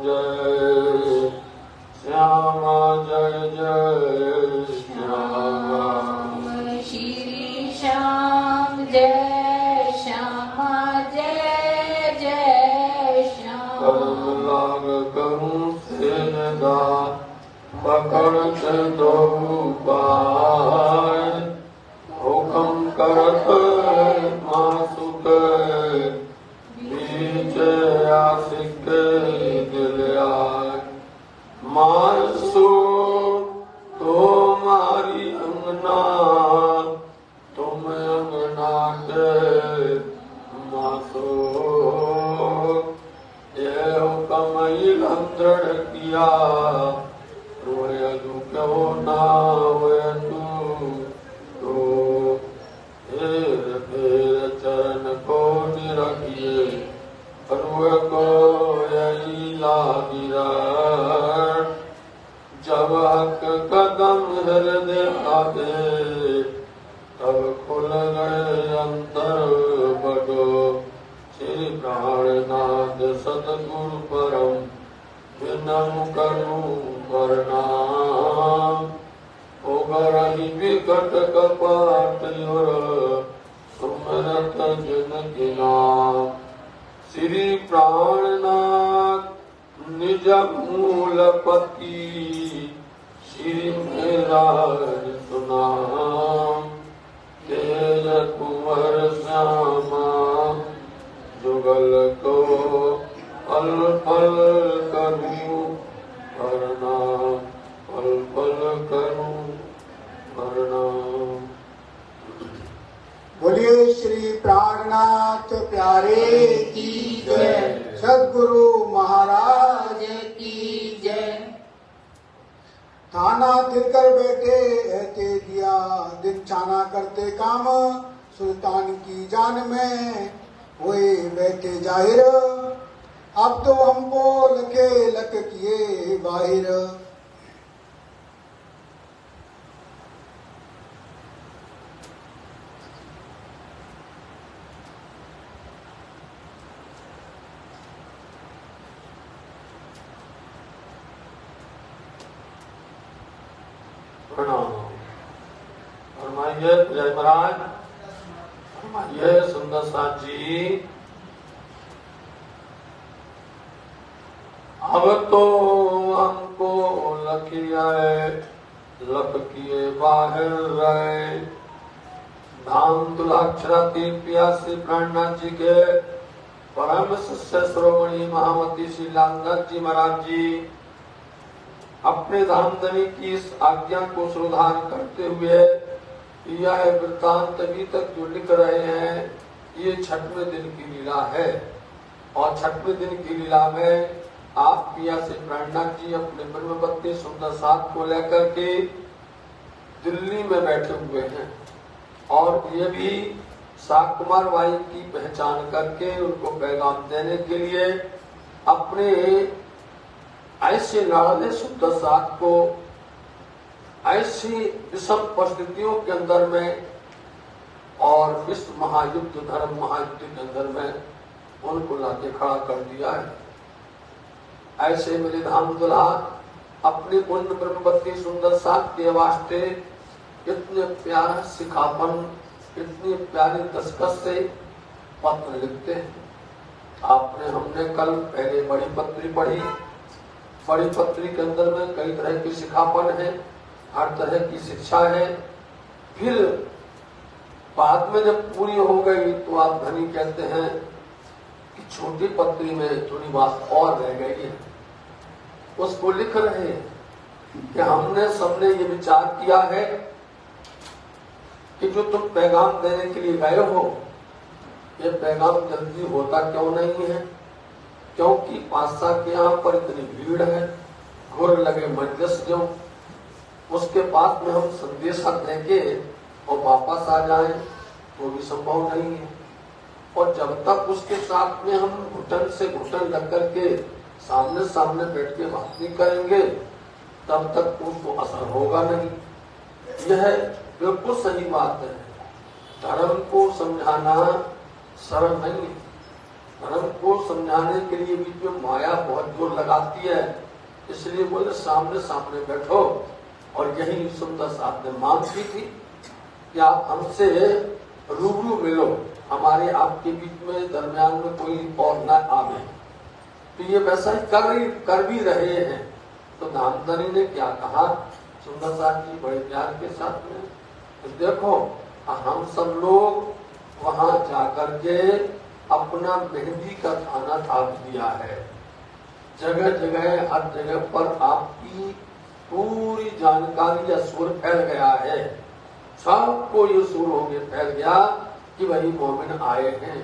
जय श्यामा जय जय श्यामा श्री श्याम जय श्यामा जय जय श्याम। कर्म लाग करूं सेनदा पकड़ते दो पाय हुक्म करत मासु के बीच आशिक दिल आए मासु तुम्हारी अंगना तुम अंगना के मासो ये हुक्म दृढ़ किया रोए तू क्यों ना हुए तू फिर चरण को निरखिए रोए को यही लागिरा जब हक कदम हृदय आते तब खुल गए अंतर बडो श्री प्राणनाथ सतगुरु परम विनम करूं प्रणाम ओगरहि विकट कपट योर सुमरत जन के नाम श्री प्राणनाथ निज मूलपति श्री मेरा सुनाम तेज कुंवर श्यामा जुगल को पल पल करूं प्रणाम पल पल करूं प्रणाम। बोलिए श्री प्राणनाथ प्यारे की जय, सद्गुरु महाराज की जय। थाना तिरकर बैठे रहते दिया दिन छाना करते काम सुल्तान की जान में हुए बैठे जाहिर अब तो हमको लखे लख किए बाहिर। फरमाइए जय महाराज, फरमाइए सुंदर साथ जी। अब तो हमको लख किए बाहर रहे धाम तुलाक्षराती प्यासी प्राणनाथ जी के परम शिष्य श्रोमणी महामती श्री लालनाथ जी महाराज जी अपने धामधनी की इस आज्ञा को श्रोधान करते हुए यह वृत्तांत अभी तक जो लिख रहे हैं ये छठवें दिन की लीला है। और छठवें दिन की लीला में आप पिया से प्राणनाथ जी अपने ब्रह्मपत्नी सुंदर साथ को लेकर के दिल्ली में बैठे हुए हैं और ये भी साक कुमार बाई की पहचान करके उनको पैगाम देने के लिए अपने ऐसे लाड़ले सुंदर साथ को ऐसी विषम परिस्थितियों के अंदर में और विश्व महायुद्ध धर्म महायुद्ध के अंदर में उनको लाके खड़ा कर दिया है। ऐसे मेरे धाम दुल्हा अपनी उन ब्रह्मवती सुंदर साथ के वास्ते इतने प्यारा सिखापन इतनी प्यारी दस्तखत से पत्र लिखते हैं। आपने हमने कल पहले बड़ी पत्री पढ़ी। बड़ी पत्री के अंदर में कई तरह की सिखापन है, हर तरह की शिक्षा है। फिर बाद में जब पूरी हो गई तो आप धनी कहते हैं कि छोटी पत्री में थोड़ी बात और रह गई है। उसको लिख रहे हैं कि हमने सबने ये विचार किया है कि जो तुम पैगाम देने के लिए गए हो ये पैगाम जल्दी होता क्यों नहीं है, क्योंकि पातशाह के यहाँ पर इतनी भीड़ है, घुर लगे मजलिस जो उसके पास में हम संदेशा देंगे और वापस आ जाएं वो भी संभव नहीं है। और जब तक उसके साथ में हम घुटन से घुटन लग करके सामने सामने बैठ के बात नहीं करेंगे तब तक उसको असर होगा नहीं। यह बिल्कुल सही बात है। धर्म को समझाना सरल नहीं है। धर्म को समझाने के लिए बीच में माया बहुत जोर लगाती है, इसलिए बोले सामने सामने बैठो। और यही सुंदर साहब ने मांग की थी कि आप हमसे रूबरू मिलो, हमारे आपके बीच में दरमियान में कोई और न आवे। तो ये वैसा ही कर भी रहे हैं। तो धामधनी ने क्या कहा सुंदर साहब जी बड़े प्यार के साथ में, तो देखो हम सब लोग वहां जाकर के अपना मेहंदी का थाना थाप दिया है। जगह जगह हर जगह पर आपकी पूरी जानकारी या सुर फैल गया है। सबको ये सुर हो गया फैल गया कि वही मोमिन आए हैं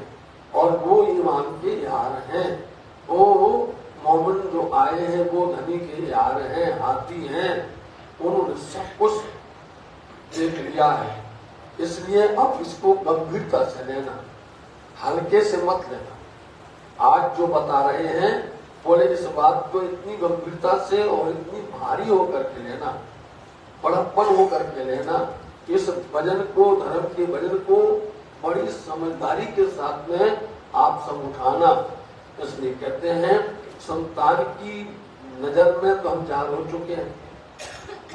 और वो ईमान के यार हैं। वो मोमिन जो आए हैं वो धनी के यार हैं, हाथी हैं। उन्होंने सब कुछ देख लिया है। इसलिए अब इसको गंभीरता से लेना, हल्के से मत लेना। आज जो बता रहे हैं बोले इस बात को इतनी गंभीरता से और इतनी भारी होकर के लेना, बड़प्पन होकर के लेना। इस वजन को, धर्म के वजन को बड़ी समझदारी के साथ में आप सब उठाना। इसलिए कहते हैं संतान की नजर में तो हम जान हो चुके हैं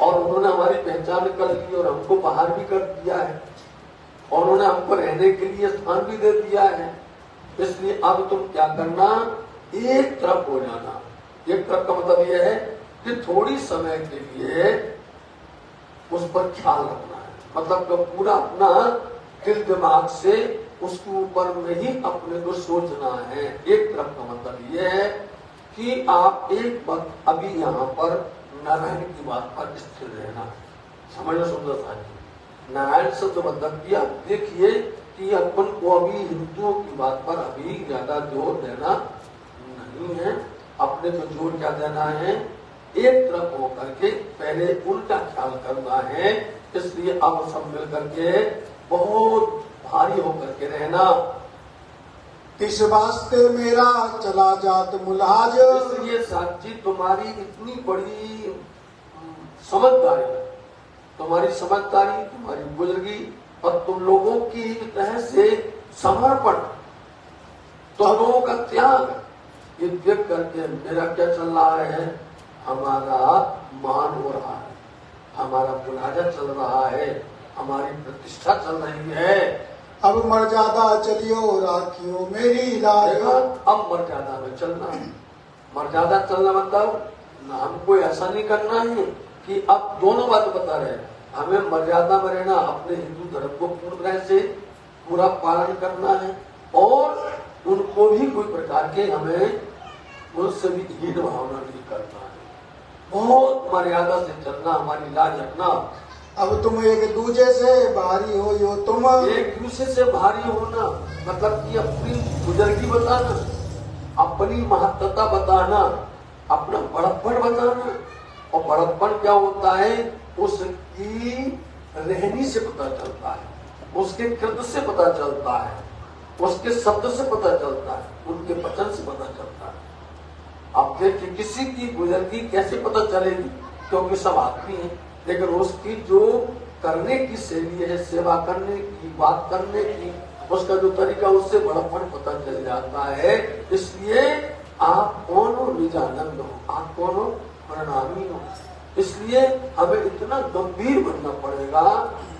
और उन्होंने हमारी पहचान कर ली और हमको बाहर भी कर दिया है और उन्होंने हमको रहने के लिए स्थान भी दे दिया है। इसलिए अब तुम क्या करना, एक तरफ हो जाना। एक तरफ का मतलब यह है कि थोड़ी समय के लिए उस पर ख्याल रखना है। मतलब पूरा अपना दिल दिमाग से उसके ऊपर में ही अपने को सोचना है। एक तरफ का मतलब यह है कि आप एक वक्त अभी यहाँ पर नारायण की बात पर स्थिर रहना। समझो सुंदर साहब, नारायण शब्द मतलब किया देखिए कि अपन को अभी हिंदुओं की बात पर अभी ज्यादा जोर देना नहीं है। अपने को जोर क्या देना है, एक तरफ होकर के पहले उल्टा ख्याल करना है। इसलिए अब सब मिल करके बहुत भारी होकर के रहना। इस वास्ते मेरा चला जात मुलहाज। इसलिए साक्षी तुम्हारी इतनी बड़ी समझदारी, तुम्हारी समझदारी, तुम्हारी बुजुर्गी और तुम लोगों की तरह से समर्पण, तुम लोगों का त्याग, ये देख करके मेरा क्या चल रहा है, हमारा मान हो रहा है, हमारा मुलाजा चल रहा है, हमारी प्रतिष्ठा चल रही है। अब मर्यादा चलियो राखियो मेरी लाज। अब मर्यादा में चलना, मर्यादा चलना मतलब हमको ऐसा नहीं करना है कि अब दोनों बात बता रहे हैं। हमें मर्यादा में रहना, अपने हिंदू धर्म को पूर्ण तरह से पूरा पालन करना है और उनको भी कोई प्रकार के हमें उनसे भी हीन भावना नहीं करना है। बहुत मर्यादा से चलना, हमारी लाज रखना। अब तुम एक दूसरे से भारी हो यो, तुम एक दूसरे से भारी होना मतलब कि अपनी बुजुर्गी बताना, अपनी महत्ता बताना, अपना बड़प्पन बताना। और बड़प्पन क्या होता है, उसकी रहनी से पता चलता है, उसके कृत्य से पता चलता है, उसके शब्द से पता चलता है, उनके वचन से पता चलता है। अब देखिए किसी की बुजुर्गी कैसे पता चलेगी, क्योंकि सब आदमी है, लेकिन उसकी जो करने की शैली है, सेवा करने की, बात करने की, उसका जो तरीका, उससे बड़प्पन पता चल जाता है। इसलिए आप कौन हो, निजानंद हो, आप कौन हो, प्रणामी हो। इसलिए हमें इतना गंभीर बनना पड़ेगा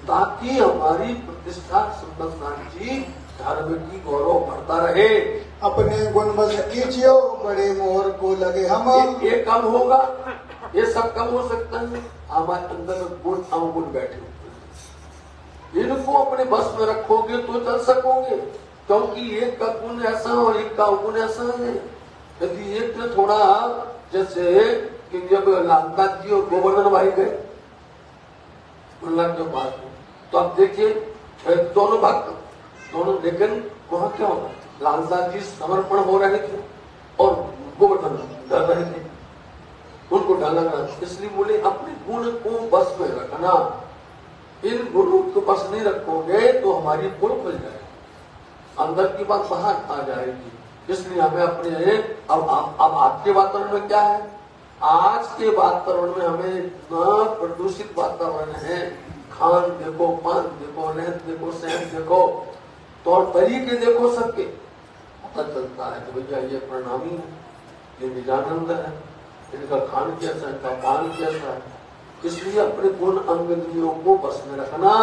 ताकि हमारी प्रतिष्ठा सुंदर साक्षी धर्म की गौरव बढ़ता रहे। अपने गुण बस कीजियो बड़े मोहर को लगे हम। ये कम होगा, ये सब कम हो सकता है, हमारे अंदर गुण अवगुण बैठे होते हैं। इनको अपने बस में रखोगे तो चल सकोगे, क्योंकि एक का गुण ऐसा और एक का अवगुण ऐसा है। यदि एक ने थोड़ा, जैसे कि जब लालदास जी और गोवर्धन भाई गए के पास में, तो आप देखिए दोनों भक्त दोनों, लेकिन वहां क्या होगा, लालदास जी समर्पण हो रहे थे और गोवर्धन डर रहे थे, उनको डर लग रहा था। इसलिए बोले अपने गुण को बस में रखना। इन गुणों को बस नहीं रखोगे तो हमारी पुल खुल जाएगी, अंदर की बात बाहर आ जाएगी। इसलिए हमें अपने अब आज के वातावरण में क्या है, आज के वातावरण में हमें इतना प्रदूषित वातावरण है। खान देखो, पान देखो, रहन देखो, सहन देखो, तौर तरीके देखो सबके, पता चलता है कि भैया ये प्रणामी है, ये निजानंद है, इनका खान कैसा है, इनका पान कैसा है। इसलिए अपने गुण अंग इंद्रियों को बस में रखना।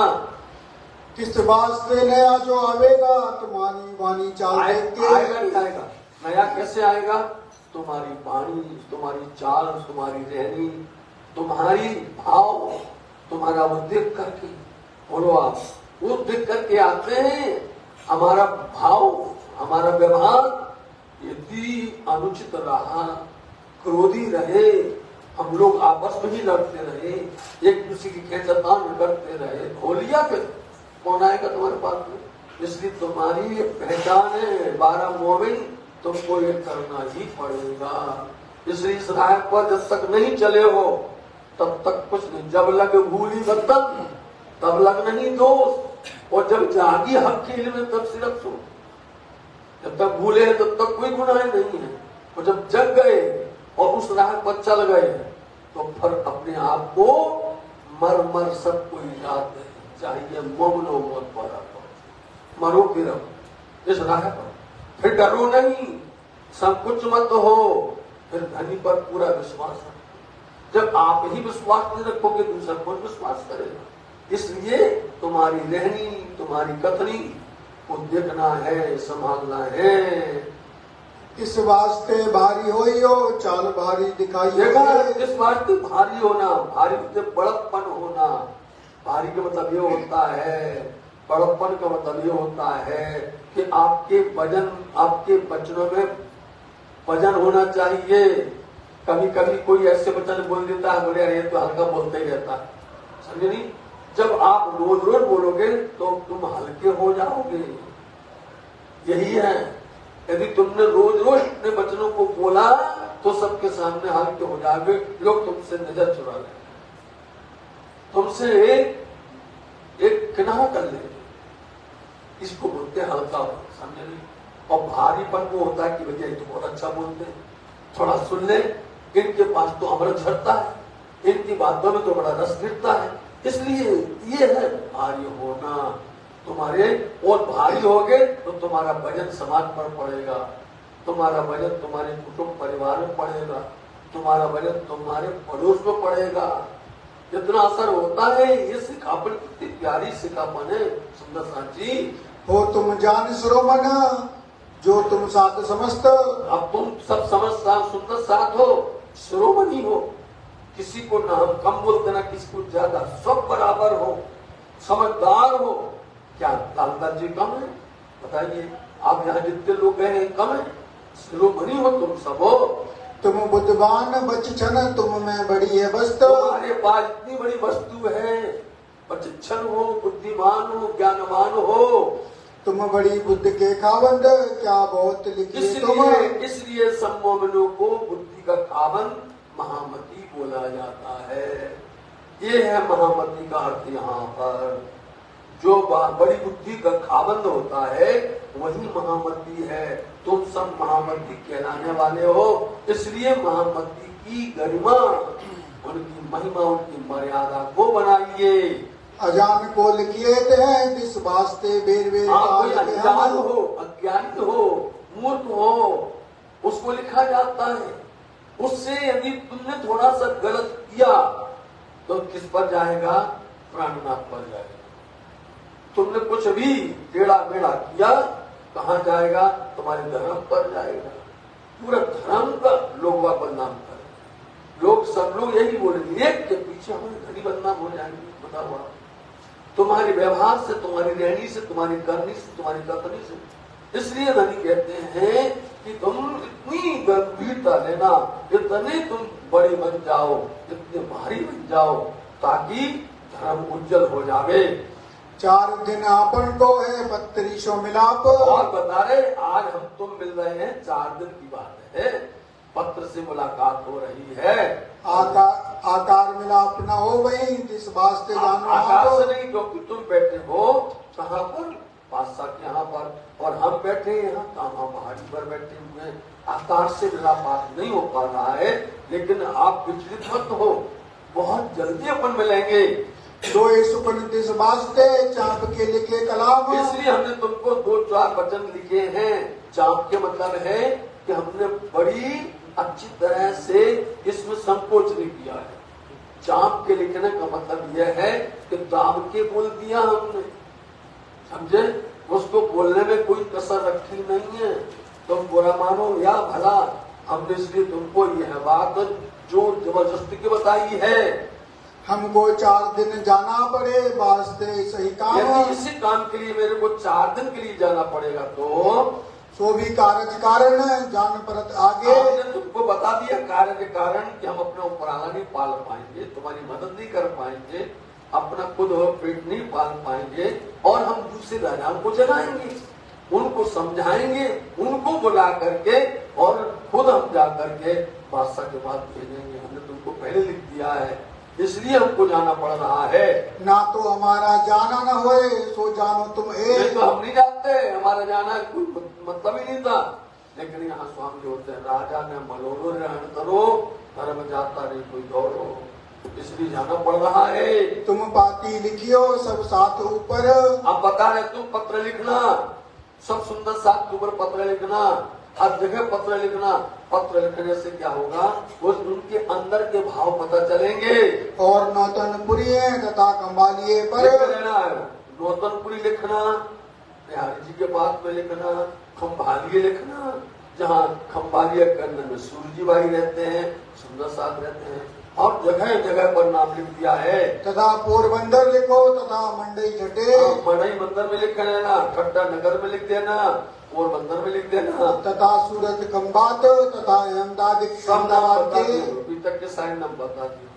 किस वास्ते नया जो आवेगा तुम्हारी वाणी चाल देख के। आएगा नहीं आएगा, नया कैसे आएगा? तुम्हारी वाणी, तुम्हारी चाल, तुम्हारी रहनी, तुम्हारी भाव, तुम्हारा वो देख करके। बोलो आप, वो देख करके आते हैं। हमारा भाव, हमारा व्यवहार यदि अनुचित रहा, क्रोधी रहे, हम लोग आपस में ही लड़ते रहे, एक दूसरे की खेचतान करते रहे, हो लिया फिर कौन आएगा तुम्हारे पास में? इसलिए तुम्हारी पहचान है 12 मोमिन, तुमको ये करना ही पड़ेगा। इसलिए इस राह पर जब तक नहीं चले हो तब तक कुछ नहीं। जब लग भूली बर्तन तब लग नहीं दोष, और जब जागी हक के इल्म में तब सिर्फ सो। जब तक भूले हैं तब तक कोई गुनाह नहीं है, और जब जग गए और उस राह पर चल गए तो फिर अपने आप को मर मर सबको याद नहीं चाहिए। मोमनो मौत वाला मरो फिर इस राह पर, फिर डरो नहीं, संकुच मत हो, फिर धनी पर पूरा विश्वास रखो। जब आप ही विश्वास नहीं रखोगे दूसरा कौन विश्वास करेगा? इसलिए तुम्हारी रहनी, तुम्हारी कथनी को देखना है, संभालना है। इस वास्ते भारी हो चाल भारी दिखाई देखा, इस वास्ते भारी होना, भारी से बड़प्पन होना। भारी का मतलब ये होता है, बड़प्पन का मतलब ये होता है कि आपके वजन, आपके वचनों में वजन होना चाहिए। कभी कभी कोई ऐसे वचन बोल देता है, बोले अरे तो हल्का बोलते ही रहता है, समझे नहीं? जब आप रोज रोज बोलोगे तो तुम हल्के हो जाओगे। यही है, यदि तुमने रोज रोज अपने वचनों को बोला तो सबके सामने हल्के हो जाओगे। लोग तुमसे नजर चुरा लेंगे, तुमसे एक किनारा कर लेंगे। इसको बोलते हैं हल्का हो, समझे नहीं? और भारीपन वो होता है कि भैया ये तो बहुत अच्छा बोलते हैं, थोड़ा सुन ले, इनके पास तो अमृत झरता है, इनकी बातों में तो बड़ा रस गिरता है। इसलिए ये है भारी होना तुम्हारे। और भारी होगे तो तुम्हारा वजन समाज पर पड़ेगा, तुम्हारा वजन तुम्हारे कुटुंब परिवार में पड़ेगा, तुम्हारा वजन तुम्हारे पड़ोस में पड़ेगा। इतना असर होता है। ये सिखापन कितनी प्यारी सिखापन है सुंदर सांची। हो तुम जान सुरोमन जो तुम साथ समस्त। अब तुम सब समझ सुंदर साथ हो, शिरोमणि हो। किसी को ना हम कम बोलते ना किसी को ज्यादा, सब बराबर हो, समझदार हो। क्या लालदास जी कम है? बताइए, आप यहाँ जितने लोग गए हैं कम है? शिरोमणि हो तुम सब हो। तुम बुद्धवान बचछन तुम में बड़ी है वस्तु। तुम्हारे पास इतनी बड़ी वस्तु है, बचछन हो, बुद्धिमान हो, ज्ञानवान हो। तुम बड़ी बुद्धि के खावंद क्या बहुत लिखिए तुम। इसलिए सम्मोहनों को बुद्धि का खावंद महामती बोला जाता है। ये है महामती का अर्थ। यहाँ पर जो बड़ी बुद्धि का खावंद होता है वही महामती है। तुम सब महामती कहलाने वाले हो। इसलिए महामती की गरिमा, उनकी महिमा, उनकी मर्यादा को बनाइए। अजान को लिखिए हैं जिस वास्ते बेर बेर अज्ञान हो, अज्ञानी हो, मूर्ख हो, उसको लिखा जाता है। उससे यदि तुमने थोड़ा सा गलत किया तो किस पर जाएगा? प्राणनाथ पर जाएगा। तुमने कुछ भी टेढ़ा मेढ़ा किया कहाँ जाएगा? तुम्हारे धर्म पर जाएगा। पूरा धर्म का लोग बदनाम करें। लोग सब लोग यही बोलेंगे, एक के पीछे हमारे धनी बदनाम हो जाएंगे। बताओ, तुम्हारे व्यवहार से, तुम्हारी रहनी से, तुम्हारी करनी से, तुम्हारी कथनी से। इसलिए धनी कहते हैं कि तुम इतनी गंभीरता लेना, इतने तुम बड़े बन जाओ, इतने भारी बन जाओ ताकि धर्म उज्जवल हो जावे। 4 दिन अपन को है पत्रीशो मिलाप। और बता रहे आज हम तुम मिल रहे हैं, 4 दिन की बात है, पत्र से मुलाकात हो रही है। आकार मिलाप न हो वही जिस वास्ते जानो। आकार से नहीं, क्योंकि तुम बैठे हो कहाँ पर? पातशाह के यहाँ पर, और हम बैठे यहाँ कहाँ? पहाड़ी पर बैठे हुए। आकार से मुलाकात नहीं हो पा रहा है, लेकिन आप विचलित मत हो, बहुत जल्दी अपन मिलेंगे। दो सुपन दिस वास्ते चाप के लिखे कलाम। इसलिए हमने तुमको 2-4 वचन लिखे हैं। चाप के मतलब है कि हमने बड़ी अच्छी तरह से इसमें संकोच नहीं किया है। चाप के लिखने का मतलब यह है कि दाब के बोल दिया हमने, समझे? उसको बोलने में कोई कसर रखी नहीं है। तुम बुरा मानो या भला, हमने इसलिए तुमको यह बात जो जबरदस्ती की बताई है। हमको 4 दिन जाना पड़े वास्ते सही काम, यदि इसी काम के लिए मेरे को 4 दिन के लिए जाना पड़ेगा तो सो भी कारज कारण जान परत आगे। हमने तुमको बता दिया कार्य के कारण कि हम अपना उपराला नहीं पाल पाएंगे, तुम्हारी मदद नहीं कर पाएंगे, अपना खुद पेट नहीं पाल पाएंगे, और हम दूसरे राजाओं को जगाएंगे, उनको समझाएंगे, उनको बुला करके और खुद हम जा करके बादशाह के पास भेजेंगे। हमने तुमको पहले लिख दिया है, इसलिए हमको जाना पड़ रहा है। ना तो हमारा जाना न होए सो जानो तुम ये एक। तो हम नहीं जानते, हमारा जाना कोई मतलब ही नहीं था। लेकिन यहाँ स्वामी होते हैं, राजा ने मलोरो रहन करो, धर्म जाता नहीं कोई दौड़ो, इसलिए जाना पड़ रहा है। तुम पाती लिखियो सब साथ ऊपर। अब बता रहे तुम पत्र लिखना, सब सुंदर साथ के ऊपर पत्र लिखना, हर जगह पत्र लिखना। पत्र लिखने से क्या होगा, वो उनके अंदर के भाव पता चलेंगे। और नौतनपुरी तथा कंबालिए पर लिख लेना है, नौतनपुरी लिखना, बिहारी जी के पास में लिखना, खम्भालिए लिखना, जहाँ खम्भालिया करने में सूरजी भाई रहते हैं, सुंदर साथ रहते हैं, और जगह जगह पर नाम लिख दिया है। तथा पोरबंदर लिखो तथा मंडई छठे। मड़ई मंदिर में लिख देना, ठट्टा नगर में लिख देना, पोरबंदर में लिख देना, तथा सूरत खम्बात तथा अहमदाबाद सब नाम बता के। दियो, अभी तक के सारे नाम बता दियो।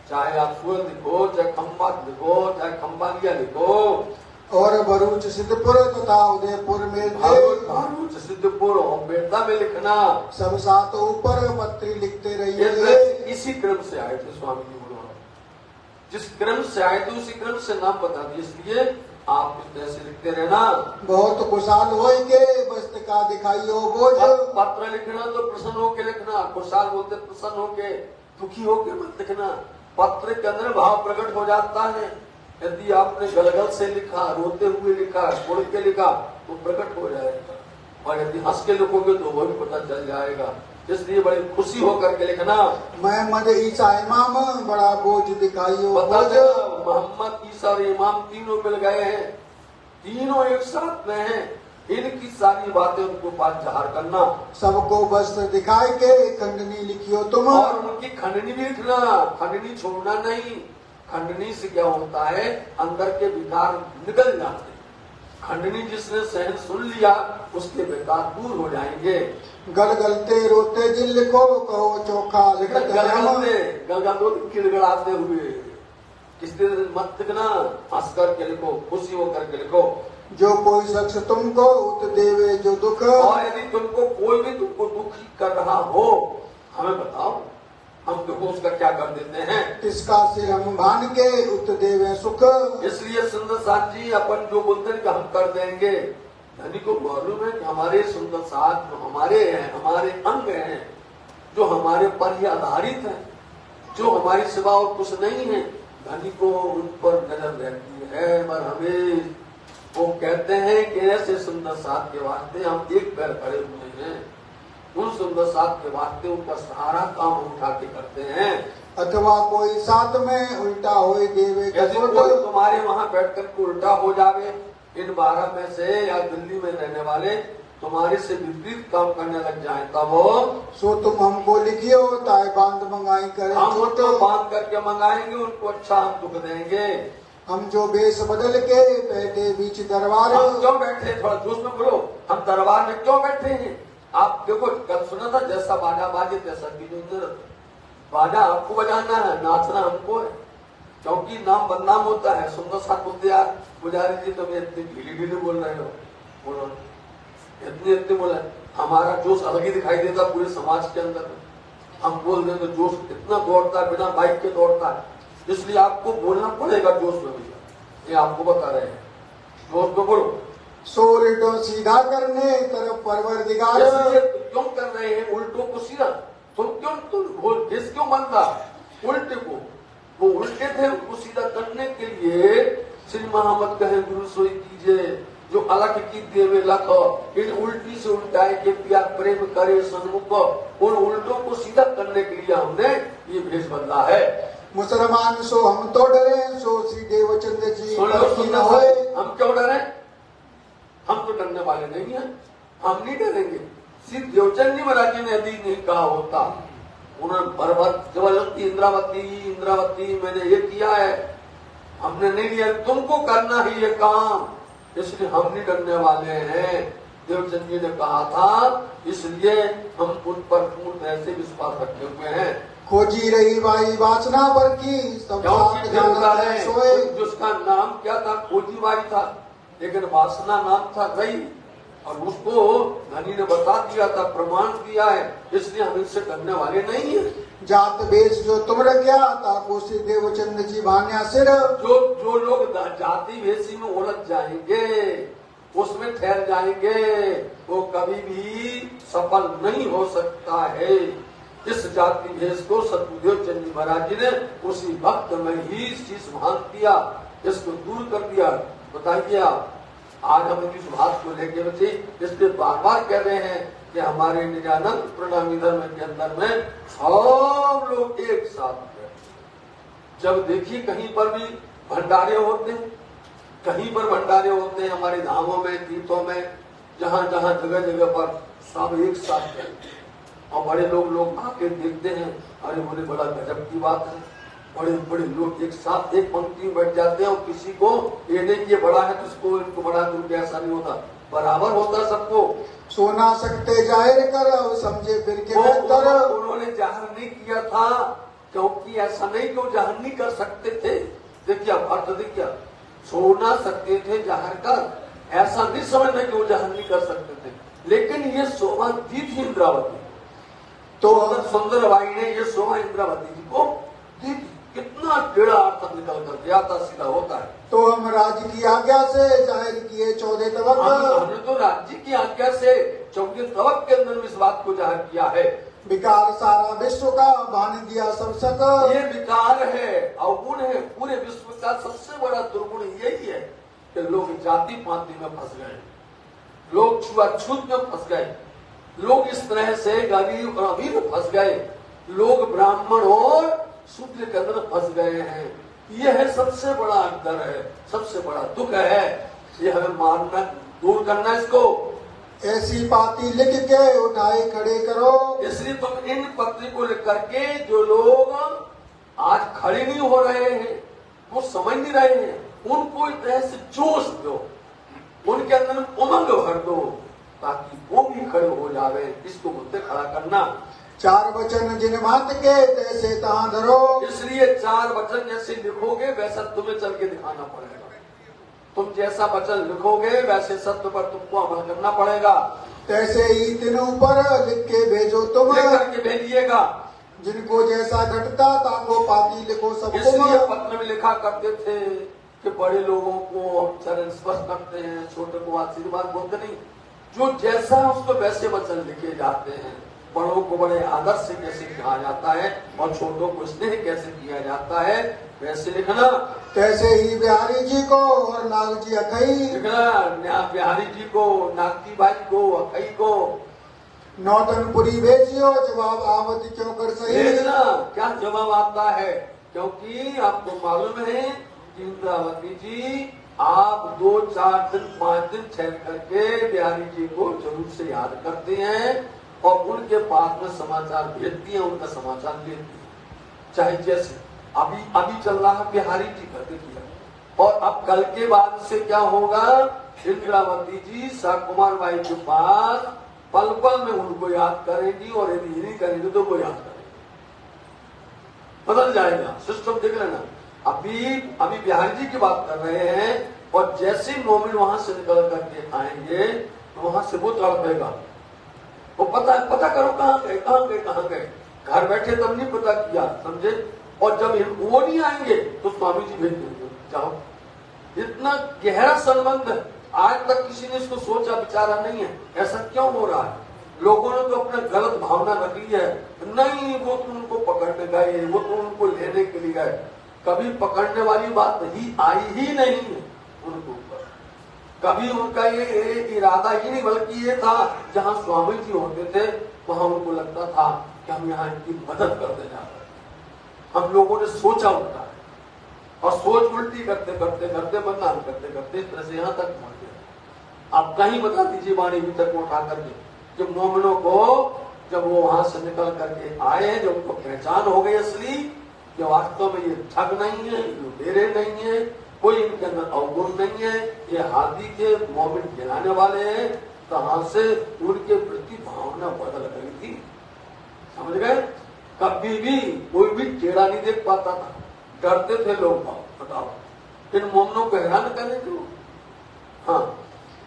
चाहे आप सूरत लिखो, चाहे खम्बात लिखो, चाहे खम्बालिया लिखो, और भरूच सिद्धपुर तथा उदयपुर में भरूच सिद्धपुर और बेटा में लिखना। सब साथ ऊपर पत्री लिखते ये रहिए। इसी क्रम से आए थे स्वामी जी बोलो, जिस क्रम से आए थे उसी क्रम से नाम बता दिए, इसलिए आप ऐसे लिखते रहना। बहुत खुशहाल हो के बस्त का दिखाइयो बोझ। पत्र लिखना तो प्रसन्न होके लिखना, खुशहाल बोलते प्रसन्न होके, दुखी होके मत लिखना। पत्र के अंदर भाव प्रकट हो जाता है। यदि आपने गलगल से लिखा, रोते हुए लिखा, छोड़ के लिखा, तो प्रकट हो जाएगा, और यदि हंस के लिखोगे तो वो भी पता चल जाएगा। इसलिए बड़ी खुशी होकर के लिखना। मैं मद ईसा इमाम बड़ा बोझ दिखाइयो बता बोझ। देना, मोहम्मद ईसा और इमाम तीनों मिल गए हैं, तीनों एक साथ में हैं, इनकी सारी बातें उनको पास जाहिर करना। सबको वस्त्र दिखाए के खंडनी लिखियो तुम। और उनकी खंडनी भी लिखना, खंडनी छोड़ना नहीं। खंडनी से क्या होता है, अंदर के विकार निकल जाते हैं। खंडनी जिसने सहन सुन लिया उसके विकार दूर हो जाएंगे। गलगलते रोते जिन लिखो कहो चोखा लिखते गलगलते किड़गड़ाते हुए किसी मत लिखना, हंस करके लिखो, खुशी होकर के लिखो। जो कोई शख्स तुमको उत देवे जो दुख। और यदि तुमको कोई भी तुमको दुखी कर रहा हो, हमें बताओ, हम तुमको उसका क्या कर देते हैं। इसका सिर हम भान के उत देवे सुख। इसलिए सुंदर साथ जी अपन जो बोलते हैं कि हम कर देंगे, धनी को मालूम है कि हमारे सुंदर साथ जो हमारे हैं, हमारे अंग हैं, जो हमारे पर ही आधारित है, जो हमारी सिवा और कुछ नहीं है, धनी को उन पर नजर रहती है। पर हमें वो कहते हैं कि ऐसे सुंदर साथ के वास्ते हम एक पैर खड़े हुए हैं, उन सुंदर साथ के वास्ते उनका सहारा काम उठा के करते हैं। अथवा कोई साथ में उल्टा होए देवे यदि कोई तुम्हारे वहाँ बैठकर के उल्टा हो जावे, इन 12 में से या दिल्ली में रहने वाले तुम्हारे से विपरीत काम करने लग जाए, तब सो तुम हमको लिखियो ताए बांध मंगाई करे। हम उनको बांध करके मंगाएंगे, उनको अच्छा हम दुख देंगे। हम जो बेस बदल के बैठे बीच दरबार। हम क्यों बैठे, थोड़ा जोश में बोलो, हम दरबार में क्यों बैठे हैं। आप देखो, कल सुना था, जैसा बाजा बाजे तैसा कीजिए। बाजा आपको बजाना है, नाचना हमको है, क्योंकि नाम बदनाम होता है। सुंदर साथ बोलते यार पुजारी जी तुम इतनी ढीली ढीली बोल रहे हो, बोलो इतने बोला। हमारा जोश अलग ही दिखाई देता पूरे समाज के अंदर। हम बोल रहे तो जोश इतना दौड़ता है, बिना बाइक के दौड़ता है। इसलिए आपको बोलना पड़ेगा जोश में भैया, ये आपको बता रहे हैं, जोश में बोलो। सो उल्टो सीधा करने तरफ परवरदिगार। क्यों कर रहे हैं उल्टों को सीधा, तुम देश क्यों बन रहा उल्टे को। वो उल्टे थे, उनको सीधा करने के लिए श्री महामत कहे गुरु सोई कीजिए, जो अलग की देवे लख इन उल्टी से उल्टाए के पिया प्रेम करे सन्मुख, उन उल्टों को सीधा करने के लिए हमने ये भेष बदला है। मुसलमान सो हम तो डरे, सो श्री देवचंद जी सुन लो, हम क्यों डरे? हम तो डरने वाले नहीं हैं, हम नहीं डरेंगे। श्री देवचंद जी महाराज जी ने यदि नहीं कहा होता, उन्होंने बर्बाद जबरदस्ती इंद्रावती मैंने ये किया है, हमने नहीं लिया, तुमको करना ही ये काम, इसलिए हम नहीं डरने वाले हैं। देवचंद जी ने कहा था, इसलिए हम उन पर पूर्ण तरह से विश्वास रखे हुए हैं। खोजी रही बाई वासना पर की सब है सोए, जिसका नाम क्या था? खोजी बाई था, लेकिन वासना नाम था रही, और उसको धनी ने बता दिया था, प्रमाण दिया है, इसलिए हम इससे करने वाले नहीं है। जात बेस जो तुम रखा ताको श्री देवचंद जी भान्या सिर, जो लोग जाति भेषी में उलझ जाएंगे, उसमें ठहर जाएंगे, वो कभी भी सफल नहीं हो सकता है। इस जाति भेष को सतगुरुदेव चंद जी महाराज जी ने उसी भक्त में ही शीश भान किया, इसको दूर कर दिया। बताइए आप, आज हम इस बात को लेके बच्चे इसलिए बार बार कह रहे हैं कि हमारे निजानंद प्रणामी धर्म के अंदर में सब लोग एक साथ हैं। जब देखिए कहीं पर भी भंडारे होते हैं, कहीं पर भंडारे होते हैं हमारे धामों में, तीर्थों में, जहाँ जहाँ जगह जगह पर सब एक साथ हैं, और बड़े लोग आके देखते हैं, अरे बोले बड़ा गजब की बात है, बड़े बड़े लोग एक साथ एक पंक्ति में बैठ जाते हैं, और किसी को ये नहीं ये बड़ा है तो इसको इनको बड़ा दूर, ऐसा नहीं होता, बराबर होता सबको। सोना सकते जाहिर कर समझे फिर के बेहतर, उन्होंने जाहिर नहीं किया था, क्योंकि ऐसा नहीं कि वो जाहिर नहीं कर सकते थे। देखिए अर्थ देखिए, सोना सकते थे जाहिर कर, ऐसा नहीं समझना कि वो जाहिर नहीं कर सकते थे, लेकिन ये शोभा दी थी इंद्रावती, तो अगर सुंदर बाई ने ये शोभा इंद्रावती जी को दी थी। कितना टेढ़ा अर्थ निकल कर गया था, सीधा होता है। तो हम राज्य की आज्ञा से जाहिर किए 14 तवक, हमने तो राज्य की आज्ञा से 14 तवक के अंदर इस बात को जाहिर किया है। विकार सारा विश्व का बांध दिया सब सक, ये विकार है, अवगुण है, पूरे विश्व का सबसे बड़ा दुर्गुण यही है कि लोग जाति पाति में फंस गए, लोग छुआछूत में फंस गए, लोग इस तरह से गरीब और अमीर में फंस गए, लोग ब्राह्मण और शूद्र के अंदर फंस गए हैं। यह है सबसे बड़ा अंतर है, सबसे बड़ा दुख है, ये हमें मारना, दूर करना इसको। ऐसी पाती लिख के उठाए खड़े करो, इसलिए तुम इन पत्री को लिख करके जो लोग आज खड़े नहीं हो रहे हैं, वो समझ नहीं रहे हैं, उनको एक तरह से जोश दो, उनके अंदर उमंग भर दो, ताकि वो भी खड़े हो जावे। इसको मुद्दे खड़ा करना। 4 वचन जिन बात के तैसे तहाँ धरो, इसलिए 4 वचन जैसे लिखोगे वैसा तुम्हें चल के दिखाना पड़ेगा। तुम जैसा वचन लिखोगे वैसे सत्य पर तुमको अमल करना पड़ेगा। तैसे ही तीनों पर लिख के भेजो तुम, लिख करके भेजिएगा। जिनको जैसा घटता ताको पाती लिखो सबको। इसलिए पत्र में लिखा करते थे कि बड़े लोगों को हम चरण स्पर्श करते हैं, छोटे को आशीर्वाद बोलते नहीं, जो जैसा है उसको वैसे वचन लिखे जाते हैं। बड़ों को बड़े आदर से कैसे कहा जाता है और छोटों को स्नेह कैसे किया जाता है, वैसे लिखना। तैसे ही बिहारी जी को और नाग जी अखई लिखना, बिहारी जी को, नागती बाई को, अखई को। नौतनपुरी भेजियो जवाब आवत क्यों कर सही, भेजना क्या जवाब आता है, क्योंकि आपको मालूम है कि इंद्रावती जी आप 2, 4 दिन 5 दिन ठहर करके बिहारी जी को जरूर से याद करते हैं और उनके पास में समाचार भेजती हैं, उनका समाचार लेती हैं। चाहे जैसे अभी चल रहा है बिहारी जी का देखिए, और अब कल के बाद से क्या होगा, इंद्रावती जी शाकुमार बाई के पास पल पल में उनको याद करेंगी, और यदि नहीं करेंगे तो वो याद करेंगे, बदल जाएगा सिस्टम। देख लेना, अभी बिहारी जी की बात कर रहे हैं, और जैसे मोमिन वहां से निकल करके आएंगे तो वहां से वो तड़पेगा, वो पता करो कहाँ गए, घर बैठे तब नहीं पता किया, समझे। और जब वो नहीं आएंगे तो स्वामी जी भेज देंगे, जाओ। इतना गहरा संबंध है, आज तक किसी ने इसको सोचा विचारा नहीं है, ऐसा क्यों हो रहा है। लोगों ने तो अपने गलत भावना रख ली है, नहीं वो तो उनको पकड़ने गए, वो तो उनको लेने के लिए गए, कभी पकड़ने वाली बात ही आई ही नहीं है उनको ऊपर। कभी उनका ये इरादा ही नहीं, बल्कि ये था जहाँ स्वामी जी होते थे वहां उनको लगता था कि हम यहाँ इनकी मदद करते जा रहे हैं। हम लोगों ने सोचा उल्टा है और सोच उल्टी करते करते करते बदनाम करते करते इस तरह से यहाँ तक पहुंच गया। आप कहीं बता दीजिए वाणी भी तक उठा करके, जब मोमिनों को जब वो वहां से निकल करके आए, जब उनको पहचान हो गई असली कि वास्तव में ये ठग नहीं है, लुटेरे नहीं है, कोई इनके अंदर अवगुण नहीं है, ये हादी के मोमिन गिराने वाले हैं, तहां से उनके प्रति भावना बदल गई थी। समझ गए? कभी भी कोई भी टेढ़ा नहीं देख पाता था, डरते थे लोग। बताओ इन मोमिनों को हैरान करने क्यों? हाँ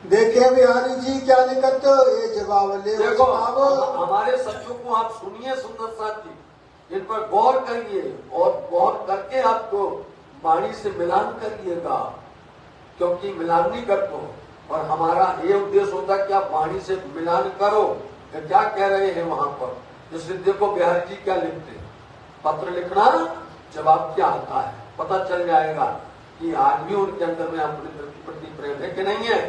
देखे बिहारी जी क्या लिखत ये जवाब ले। देखो हमारे शब्दों को आप सुनिए सुंदर साथ जी, इन पर गौर करिए और गौर करके आपको वाणी से मिलान करिएगा, क्योंकि मिलान नहीं करते हो। और हमारा ये उद्देश्य होता है कि आप वाणी से मिलान करो कि क्या कह रहे हैं वहां पर। जैसे देखो बिहारी जी क्या लिखते हैं, पत्र लिखना जवाब क्या आता है, पता चल जाएगा कि आज भी उनके अंदर में अपने प्रति प्रेम है कि नहीं है।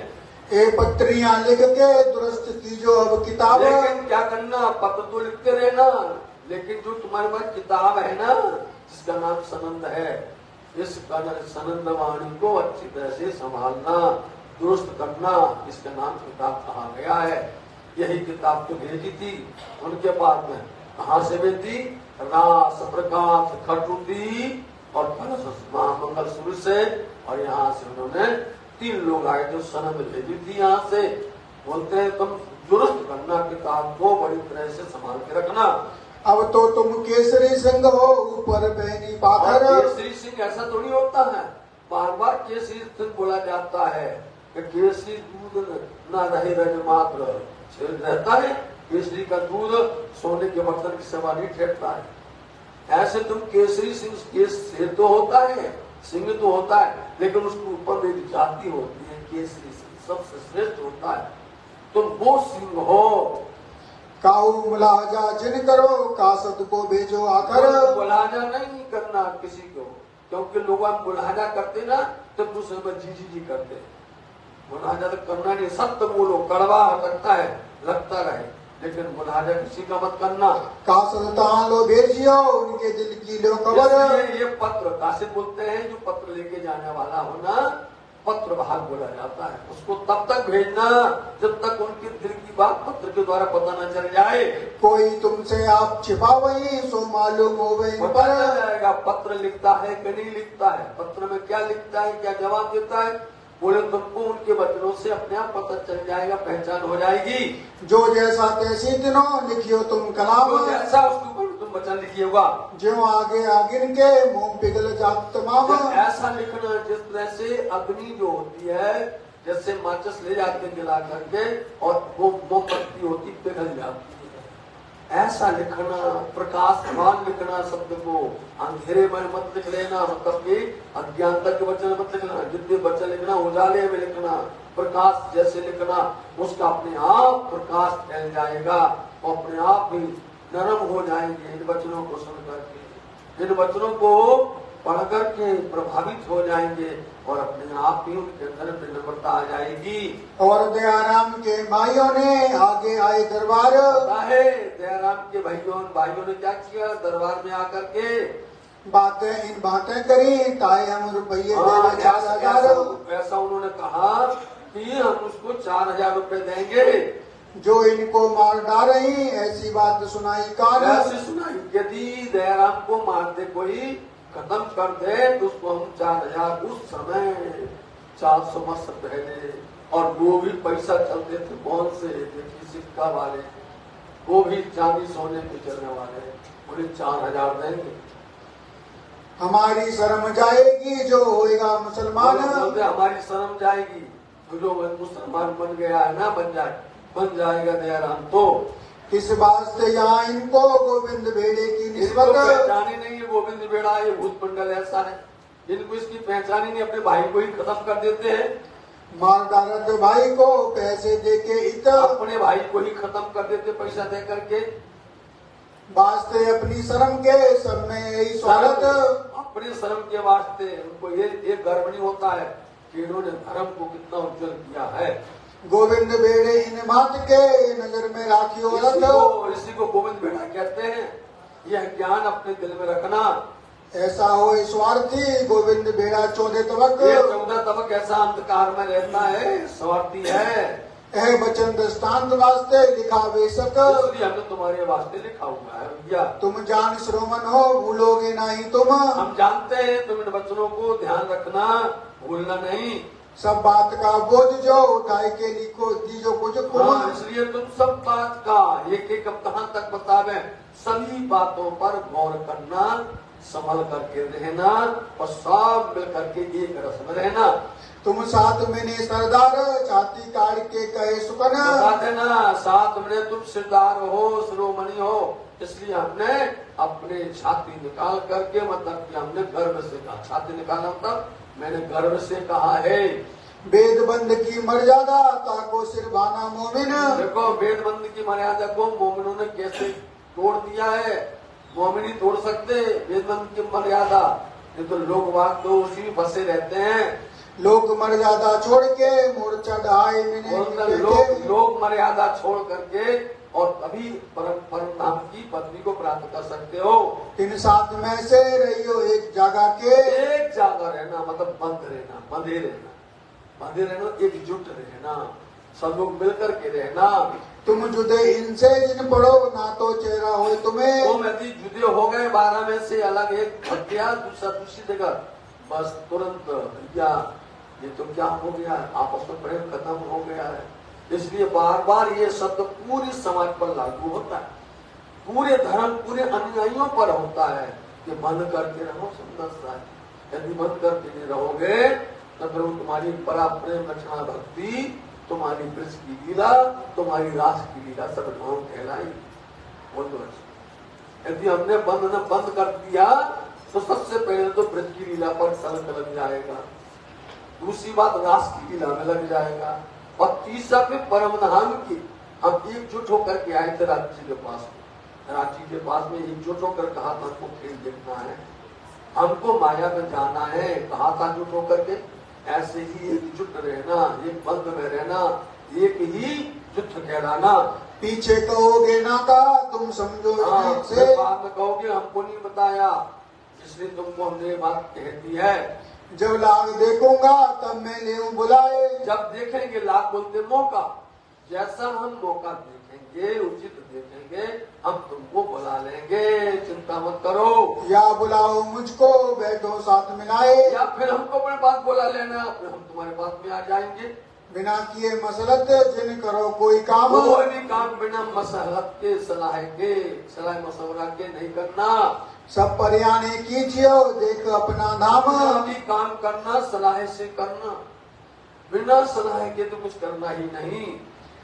ये पत्रियां लिख के दुरुस्त कीजो अब किताब। लेकिन क्या करना, पत्र तो लिखते रहना, लेकिन जो तुम्हारे पास किताब है ना जिसका नाम सनंद है, इस सनंद वाणी को अच्छी तरह से संभालना, दुरुस्त करना, इसका नाम किताब कहा गया है। यही किताब तो भेजी थी उनके पास में, कहाँ से भेजी? रास प्रकाश खटुती और मंगल सूर्य से, और यहाँ से उन्होंने 3 लोग आए जो सनद भेजी थी यहाँ से। बोलते हैं तुम दुरुस्त करना किताब को, बड़ी तरह से संभाल के रखना। अब तो तुम केसरी सिंह हो ऊपर बहनी पाथर। केसरी सिंह ऐसा थोड़ी होता है, बार बार केसरी सिंह बोला जाता है कि केसरी दूध न रहे रज मात्र छेद रहता है। केसरी का दूध सोने के बर्तन की सेवा नहीं ठहरता है। ऐसे तुम केसरी सिंह, केसरी तो होता है, सिंह तो होता है, लेकिन उसके ऊपर एक जाति होती है केसरी सिंह, सबसे श्रेष्ठ होता है। तुम वो सिंह हो। काऊ मुलाजा जिन करो कासद को भेजो आकर। मुलाजा नहीं करना किसी को, क्योंकि लोग हम मुलाजा करते ना तो दूसरे में जी जी जी करते। मुलाजा तो करना नहीं, सत्य बोलो, कड़वा लगता है लगता रहे, लेकिन मुलाजा किसी का मत करना। कासद लो भेजियो उनके दिल की लो खबर। ये पत्र कासिद बोलते हैं, जो पत्र लेके जाने वाला हो ना, पत्र भाग बोला जाता है। उसको तब तक भेजना जब तक उनके दिल की बात पत्र के द्वारा पता न चल जाए। कोई तुमसे आप छिपा वही सो मालूम हो गई पता चल जाएगा पत्र लिखता है कि नहीं लिखता है, पत्र में क्या लिखता है, क्या जवाब देता है। बोले तुमको उनके वचनों से अपने आप पता चल जाएगा, पहचान हो जाएगी। जो जैसा तैसी दिनों लिखियो तुम कलाम। जो जैसा उसके ऊपर तुम वचन लिखिएगा। जो आगे आगिन के मुंह पिघल जात तमाम। ऐसा लिखना जिस तरह से अग्नि जो होती है, जैसे माचिस ले जाते जला करके और वो मोमबत्ती होती पिघल जाती है, ऐसा लिखना। प्रकाशमान लिखना, शब्द को अंधेरे में मत लिख लेना, मतलब कि अज्ञानता के वचन मत लिखना। जितने वचन लिखना उजाले में लिखना, प्रकाश जैसे लिखना, उसका अपने आप प्रकाश फैल जाएगा और अपने आप ही नरम हो जाएंगे इन वचनों को सुन करके। इन वचनों को पढ़ करके प्रभावित हो जाएंगे और अपने आप ही उनके अंदर विनम्रता आ जाएगी। और दयाराम के भाइयों ने आगे आए दरबार। है दयाराम के भाइयों ने क्या किया? दरबार में आकर के इन बातें करी ताए हम रुपये ऐसा उन्होंने कहा कि हम उसको 4000 रुपए देंगे। जो इनको मार डाली ऐसी बात सुनाई कान। ऐसी सुनाई, यदि दयाराम को मार दे कोई, खत्म कर दे, तो उसको हम 4000, उस समय 400 वर्ष पहले, और वो भी पैसा चलते थे कौन से, देखिए सिक्का वाले, वो भी चांदी सोने के चलने वाले, उन्हें 4000 देंगे। हमारी शर्म जाएगी जो होएगा मुसलमान। हमारी शर्म जाएगी जो मुसलमान बन गया है ना, बन जाएगा दयाराम। तो इस वास्ते यहाँ इनको गोविंद बेड़े की निस्बत पहचानी नहीं है। गोविंद बेड़ा ये भूत मंडल ऐसा है, इनको इसकी पहचानी नहीं, अपने भाई को ही खत्म कर देते हैं। मालदारत भाई को पैसे दे के अपने भाई को ही खत्म कर देते पैसा दे करके। वास्ते अपनी शर्म के सब में यही स्वागत। अपने शर्म के वास्ते उनको ये गर्व नहीं होता है कि इन्होंने धर्म को कितना उज्जवल किया है। गोविंद बेड़े इन मात के नजर में राखियो रथ। इसी को गोविंद बेड़ा कहते हैं। यह ज्ञान अपने दिल में रखना। ऐसा हो स्वार्थी गोविंद बेड़ा 14 तबक। ये 14 तबक ऐसा अंधकार में रहता है, स्वार्थी है। यह वचन दृष्टांत वास्ते लिखा बेशक, इसलिए हमने तुम्हारे वास्ते लिखा हुआ है भैया। तुम जान श्रोमन हो भूलोगे नहीं तुम। हम जानते हैं तुम इन वचनों को ध्यान रखना, भूलना नहीं। सब बात का बोझ जो उठाए के लिखो दीजो कुछ हाँ, इसलिए तुम सब बात का एक एक अब कहाँ तक बतावे, सभी बातों पर गौर करना, संभल करके रहना और सब मिल करके एक रस में रहना। तुम साथ में ने सरदार छाती काट के कहे सुकन। बता देना साथ में तुम सरदार हो, शिरोमणि हो, इसलिए हमने अपने छाती निकाल करके, मतलब कि हमने गर्व से कहा। छाती निकालना मतलब मैंने गर्व से कहा है। वेद बंद की मर्यादा ताको सिरभाना मोमिन। देखो वेद बंद की मर्यादा को मोमिनों ने कैसे तोड़ दिया है। मोमिन ही तोड़ सकते वेद बंद की मर्यादा, नहीं तो लोग वाग तो उसी में फंसे रहते हैं। लोग मर्यादा छोड़ के मोर्चा ढाई मिनट लोग मर्यादा छोड़ करके और तभी परम धाम की पदवी को प्राप्त कर सकते हो। इन साथ में से रहियो एक जगह के। एक जगह रहना मतलब बंद रहना, बंधे रहना, एकजुट रहना, सब लोग मिलकर के रहना। तुम जुदे इनसे जिन पढ़ो ना तो चेहरा हो तुम्हें। तुम यदि जुदे हो गए 12 में से अलग, एक भग गया दूसरा दूसरी जगह, बस तुरंत भैया ये तो क्या हो गया, आपस में प्रेम खत्म हो गया है। इसलिए बार बार ये शब्द पूरे समाज पर लागू होता है, पूरे धर्म पूरे अनुयायियों पर होता है कि बंद करके रहो सुंदर सा। यदि बंद करके नहीं रहोगे तो प्रभु तुम्हारी बड़ा प्रेम रचना भक्ति, तुम्हारी ब्रज की लीला, तुम्हारी रास की लीला सब ढोंग कहलाई। यदि हमने बंद कर दिया तो सबसे पहले तो ब्रज की लीला पर सलक लग जाएगा, दूसरी बात रास की लीला में लग जाएगा, और तीसरा फिर परम धाम की। हम एकजुट होकर के आए थे रांची के पास में, रांची के पास में एकजुट होकर कहा था हमको खेल देखना है, हमको माया में जाना है, कहा था जुट होकर के। ऐसे ही एकजुट रहना, एक बंद में रहना, एक ही जुट कहलाना। पीछे कहोगे ना का तुम समझो से बाद में कहोगे हमको नहीं बताया, इसलिए तुमको हमने ये बात कह दी है। जब लाग देखूंगा तब मैं ले बुलाए। जब देखेंगे लाग बोलते मौका, जैसा हम मौका देखेंगे उचित देखेंगे हम तुमको बुला लेंगे, चिंता मत करो। या बुलाओ मुझको बैठो साथ मिलाए, या फिर हमको अपने पास बुला लेना, फिर हम तुम्हारे पास में आ जाएंगे। बिना किए मसलत जिन करो कोई काम। कोई भी काम बिना मसलत के सलाह मशवरा के नहीं करना। सब परियाने कीजियो देख अपना धाम। भी काम करना सलाह से करना, बिना सलाह के तो कुछ करना ही नहीं।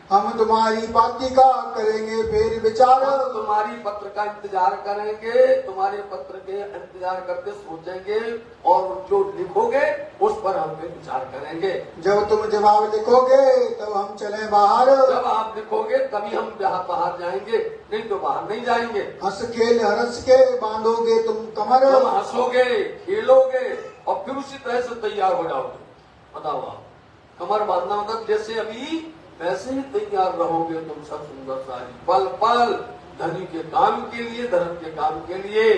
हम तुम्हारी पाती का करेंगे फिर विचार। तुम्हारी पत्र का इंतजार करेंगे, तुम्हारे पत्र के इंतजार करते सोचेंगे और जो लिखोगे उस पर हम फिर विचार करेंगे। जब तुम जवाब लिखोगे तब हम चले बाहर। जब आप लिखोगे तभी हम बाहर जाएंगे, नहीं तो बाहर नहीं जाएंगे। हंस खेल हरस के बांधोगे तुम कमर। तुम हंसोगे खेलोगे और फिर उसी तरह से तैयार हो जाओगे। बताओ आप, कमर बांधना मतलब जैसे अभी वैसे ही तैयार रहोगे तुम सब सुंदर सारी, पल पल धनी के काम के लिए, धर्म के काम के लिए।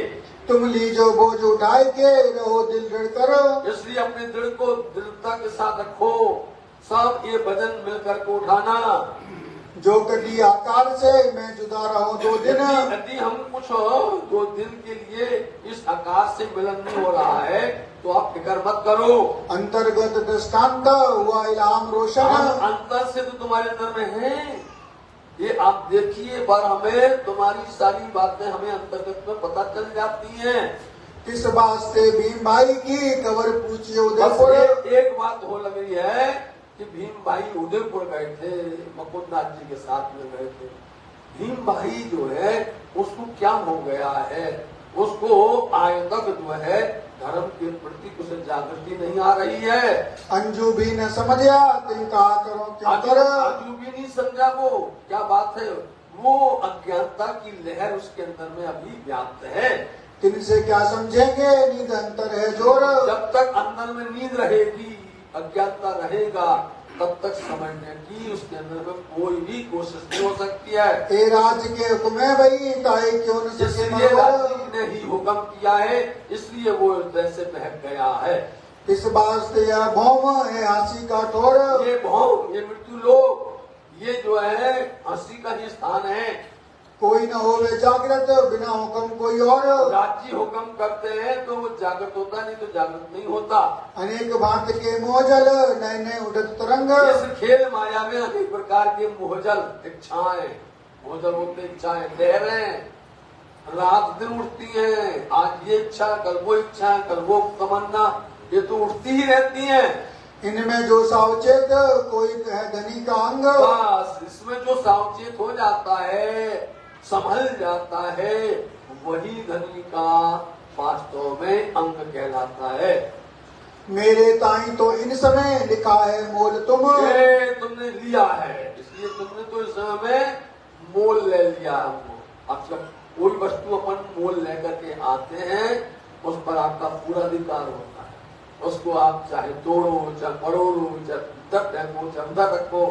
तुम लीजो बोझ उठाए के रहो दिल दृढ़ करो। इसलिए अपने दिल को दृढ़ता के साथ रखो, सब ये वजन मिलकर के उठाना। जो कटी आकार से मैं जुदा रहूं 2 दिन। यदि हम कुछ 2 दिन के लिए इस आकाश से मिलन नहीं हो रहा है तो आप फिक्र मत करो। अंतर्गत दृष्टांत हुआ इलाम रोशन। अंतर से तो तुम्हारे अंदर में है, ये आप देखिए पर हमें तुम्हारी सारी बातें हमें अंतर्गत में पता चल जाती हैं। किस वास्ते भीम भाई की खबर पूछिए उदयपुर। एक बात हो लग रही है कि भीम भाई उदयपुर गए थे, मुकुंदनाथ जी के साथ में गए थे। भीम भाई जो है उसको क्या हो गया है, उसको आय तक जो है धर्म के प्रति कुछ जागृति नहीं आ रही है। अंजू भी न समझा तुम कहा करो क्या कर। अंजू भी नहीं समझा वो क्या बात है, वो अज्ञानता की लहर उसके अंदर में अभी व्याप्त है। तिनसे क्या समझेंगे नींद अंतर है जोर। जब तक अंदर में नींद रहेगी अज्ञानता रहेगा तब तक समझने की उसके अंदर में कोई भी कोशिश नहीं हो सकती है। ए राज्य के हुक्म है भाई ताई क्यों न सके इसलिए राज्य ने ही हुक्म किया है, इसलिए वो वैसे बहक गया है। इस वास्ते यह भौम है हंसी का ठोर। ये भौम, ये मृत्यु लोक, ये जो है हंसी का ही स्थान है। कोई न हो वे जागृत बिना हुक्म कोई और। राज्य हुक्म करते हैं तो वो जागृत होता, नहीं तो जागृत नहीं होता। अनेक भांत के मोहजल नए नए उड़त तरंग। इस खेल माया में अनेक प्रकार के मोहजल इच्छाएं, मोहजल होते इच्छाएं लहरें रात दिन उठती हैं। आज ये इच्छा, कल वो इच्छा, कल वो तमन्ना, ये तो उठती ही रहती हैं। इनमें जो सावचेत कोई है धनी का अंग। बस इसमें जो सावचेत हो जाता है, संभल जाता है, वही धनी का वास्तव में अंग कहलाता है। मेरे ताई तो इन समय लिखा है मोल तुम। ये तुमने लिया है, इसलिए तुमने तो इस समय में मोल ले लिया हमको। अब जब कोई वस्तु अपन मोल लेकर के आते हैं, उस पर आपका पूरा अधिकार होता है। उसको आप चाहे तोड़ो, चाहे मरोड़ो, चाहे अंदर फेंको, चाहे अंदर रखो,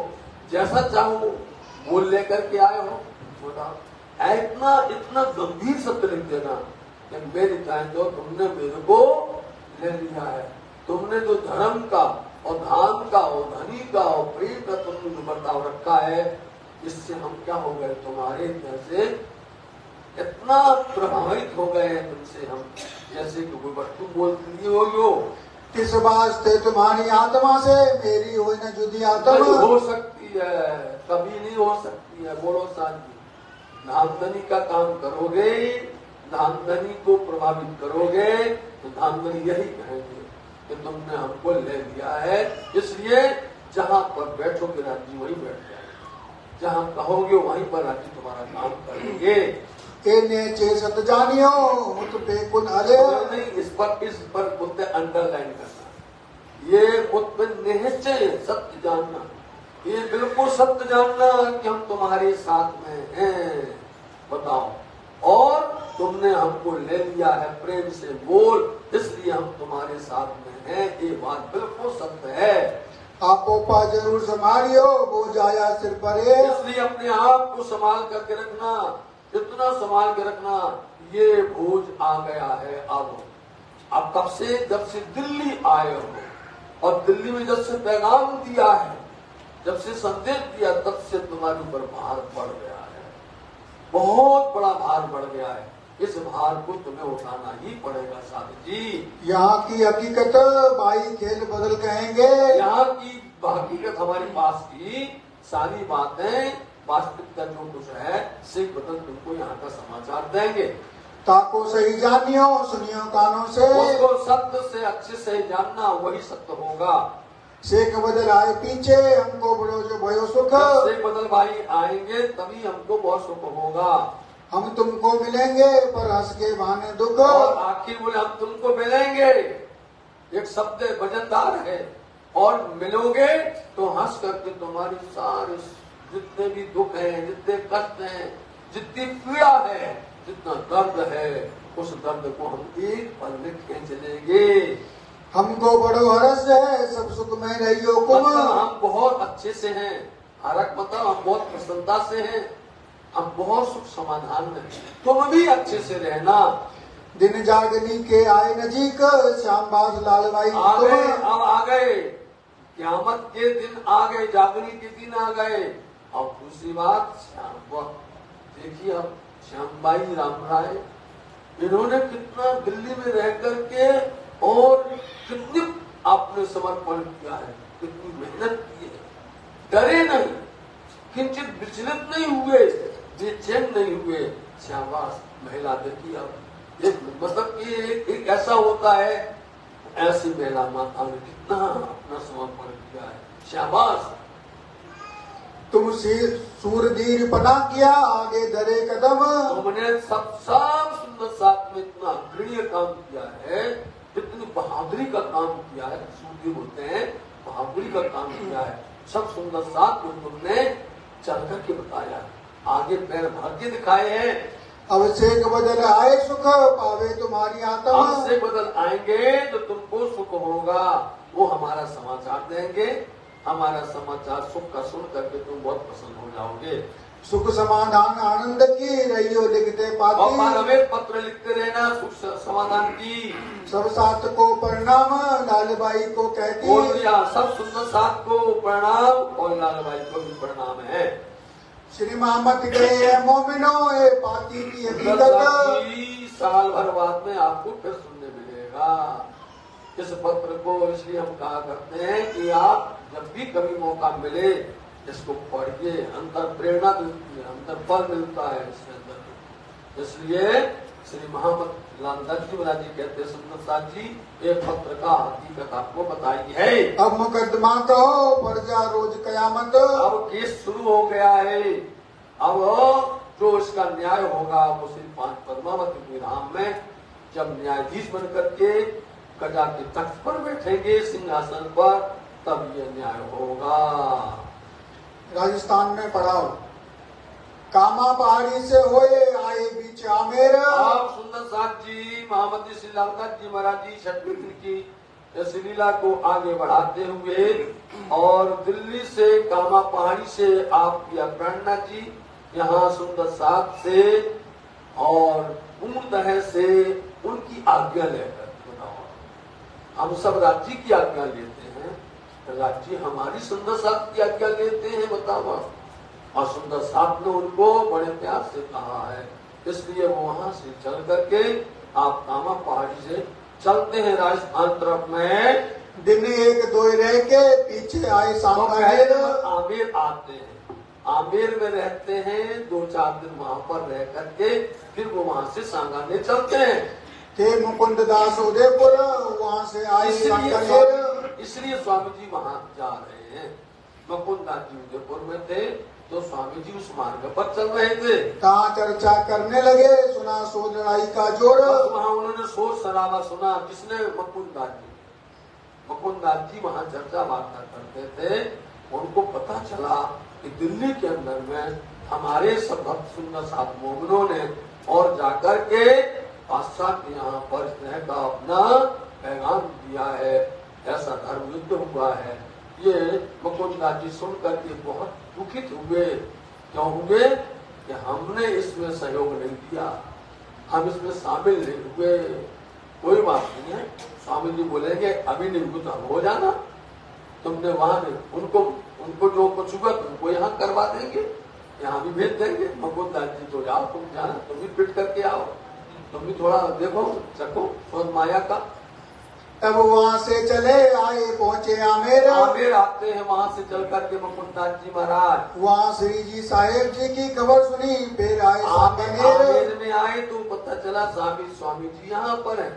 जैसा चाहो मोल लेकर के आए हो। इतना गंभीर शब्द लिख देना कि मेरी चाहे तो तुमने मेरे को ले लिया है। तुमने जो धर्म का और धाम का और धनी का और प्रेम का तुमने जो बर्ताव रखा है, इससे हम क्या हो गए, तुम्हारे जैसे इतना प्रभावित हो गए हैं तुमसे हम, जैसे कि कोई वस्तु बोल दी हो। किस वास्ते तुम्हारी आत्मा से मेरी हो न जुदी आत्मा। हो सकती है, कभी नहीं हो सकती है। बोलो शांति। धामधनी का काम करोगे, धामधनी को प्रभावित करोगे, तो धामधनी यही कहेंगे कि तुमने हमको ले लिया है। इसलिए जहाँ पर बैठोगे राज्य वहीं बैठ जाएगा, जहाँ कहोगे वहीं पर राज्य तुम्हारा काम करेंगे। चे सत जानियो मुत पे कुन अरे नहीं, इस पर बोलते अंडरलाइन करना। ये मुत पे निश्चय सत्य जानना, ये बिल्कुल सत्य जानना कि हम तुम्हारे साथ में हैं। बताओ, और तुमने हमको ले लिया है प्रेम से बोल, इसलिए हम तुम्हारे साथ में हैं। ये बात बिल्कुल सत्य है। आपो पा जरूर संभालियो वो जाया सिर पर है। इसलिए अपने आप को संभाल करके रखना, इतना संभाल के रखना। ये बोझ आ गया है अब कब से, जब से दिल्ली आए हो और दिल्ली में जब से पैगाम दिया है, जब से संदेश दिया, तब से तुम्हारे ऊपर भार बढ़ गया है। बहुत बड़ा भार बढ़ गया है। इस भार को तुम्हें उठाना ही पड़ेगा साधु जी। यहाँ की हकीकत भाई खेल बदल कहेंगे। यहाँ की हकीकत हमारे पास की सारी बातें वास्तविकता जो कुछ है से बदल तुमको यहाँ का समाचार देंगे। ताको सही जानियो सुनियो कानों से। उसको सत्य से अच्छे से जानना, वही सत्य होगा। शेख बदल आए पीछे हमको बड़ो जो भयो सुख। शेख बदल भाई आएंगे तभी हमको बहुत सुख होगा। हम तुमको मिलेंगे पर हंस के बहाने दुख। और आखिर बोले हम तुमको मिलेंगे, एक शब्द वजनदार है, और मिलोगे तो हंस करके तुम्हारी सारे जितने भी दुख हैं, जितने कष्ट हैं, जितनी पीड़ा है, जितना दर्द है, उस दर्द को हम एक पल में खींच लेंगे। हमको बड़ो हरस है सब सुख में रहियो कुम। हम बहुत अच्छे से हैं, हरक मतलब हम बहुत प्रसन्नता से हैं, हम बहुत सुख समाधान में। तुम भी अच्छे से रहना। दिन जागनी के आए नजीक श्यामबाज लाल भाई आ गए, अब आ गए, क़यामत के दिन आ गए, जागनी के दिन आ गए। और दूसरी बात, श्याम देखिए, अब श्यामबाई राम राय, इन्होंने कितना दिल्ली में रह करके और कितनी आपने समर्पण किया है, कितनी मेहनत की है, डरे नहीं, किंचित विचलित नहीं हुए, बेचैन नहीं हुए। शाबाश महिला। देखिए अब एक मतलब कि एक ऐसा होता है, ऐसी महिला माता ने कितना अपना समर्पण किया है। शाबाश। तुम सूरधीर पना किया आगे धरे कदम। तुमने सब सुंदर साथ में इतना अग्रणीय काम किया है, इतनी बहादुरी का काम किया है। सूरधीर होते हैं, बहादुरी का काम किया है। सब सुंदर साथ में तुमने चल करके बताया, आगे पैर भर के दिखाए हैं। अब शेख बदल आए सुख पावे तुम्हारी आत्मा। अब से बदल आएंगे तो तुमको सुख होगा, वो हमारा समाचार देंगे। हमारा समाचार सुख का सुन करके तुम बहुत प्रसन्न हो जाओगे। सुख समाधान आनंद की रहियो लिखते और पाती, हमें पत्र लिखते रहना सुख समाधान की। सब साथ को प्रणाम लालबाई को कहती। बोल दिया सब सुंदर साथ को प्रणाम और लालबाई को भी प्रणाम है। श्री मोहम्मद गए मोमिनो ए पाती की हकीकत, साल भर बाद में आपको फिर सुनने मिलेगा इस पत्र को। इसलिए हम कहा करते हैं कि आप जब भी कभी मौका मिले इसको पढ़िए, अंतर प्रेरणा मिलती है, अंतर फल मिलता है इसके अंदर। इसलिए श्री मोहम्मद लालदास जी महाराज जी कहते सुंदर साथ जी एक पत्र का हकीकत आपको बताई है। अब मुकदमा कहो प्रजा रोज कयामत, अब केस शुरू हो गया है। अब जो इसका न्याय होगा वो श्री 5 पद्मावती विराम में जब न्यायाधीश बन करके कजा के तख्त पर बैठेंगे सिंहासन पर, तब ये न्याय होगा। राजस्थान में पढ़ाओ, कामा पहाड़ी से होए आए बीच आमेर। आप सुंदर साथ जी महामती श्री लालदास जी महाराज जी छठी की इस लीला को आगे बढ़ाते हुए और दिल्ली से कामा पहाड़ी से आप या प्रेरणा जी यहाँ सुंदर साथ से और पूर्णतः से उनकी आज्ञा लेकर, बताओ हम सब राज्य की आज्ञा लेते हैं, राज्य हमारी सुंदर साथ की आज्ञा लेते हैं, बताओ। और सुंदर साथ ने उनको बड़े प्यार से कहा है, इसलिए वो वहां से चल करके आप कामा पहाड़ी से चलते हैं राजस्थान तरफ में। दिन एक दो रह के पीछे आए सांगानेर। आमेर आते हैं, आमेर में रहते हैं 2-4 दिन वहां पर रह करके फिर वो वहां से सांगानेर चलते हैं। थे मुकुंद दास उदयपुर, वहाँ से आए सांगानेर। इसलिए स्वामी जी वहां जा रहे हैं। मुकुंद दास जी उदयपुर में थे तो स्वामी जी उस मार्ग पर चल रहे थे। कहाँ चर्चा करने लगे, सुना सो लड़ाई का जोर। वहाँ उन्होंने शोर शराबा सुना। किसने? मुकुंद दास जी। मुकुंद दास जी वहाँ चर्चा वार्ता करते थे। उनको पता चला कि दिल्ली के अंदर में हमारे सब भक्त सुंदर साथ मोमिनों ने और जाकर के पाश्चात्य यहाँ पर इस तरह का अपना पैगाम दिया है, ऐसा धर्म युद्ध हुआ है। ये मुकुंद दास जी सुनकर के बहुत दुखित हुए। क्यों हुए? कि हमने इसमें सहयोग नहीं दिया, हम इसमें शामिल नहीं हुए। कोई बात नहीं है, स्वामी जी बोलेंगे अभी नहीं हुआ तो हम हो जाना, तुमने वहां उनको जो कुछ हुआ तुमको यहाँ करवा देंगे, यहाँ भी भेज देंगे। मुकुंद दास जी तो जाओ, तुम जाना, तुम भी पिट करके आओ, तुम भी थोड़ा देखो चखो सोन माया का। तब वहाँ से चले आए पहुँचे आमेर। आमेर आते हैं, वहाँ से चल करके मुकुंद दास जी महाराज वहाँ श्री जी साहेब जी की खबर सुनी, फिर आए सांगानेर। आमेर में आए तो पता चला स्वामी जी यहाँ पर है।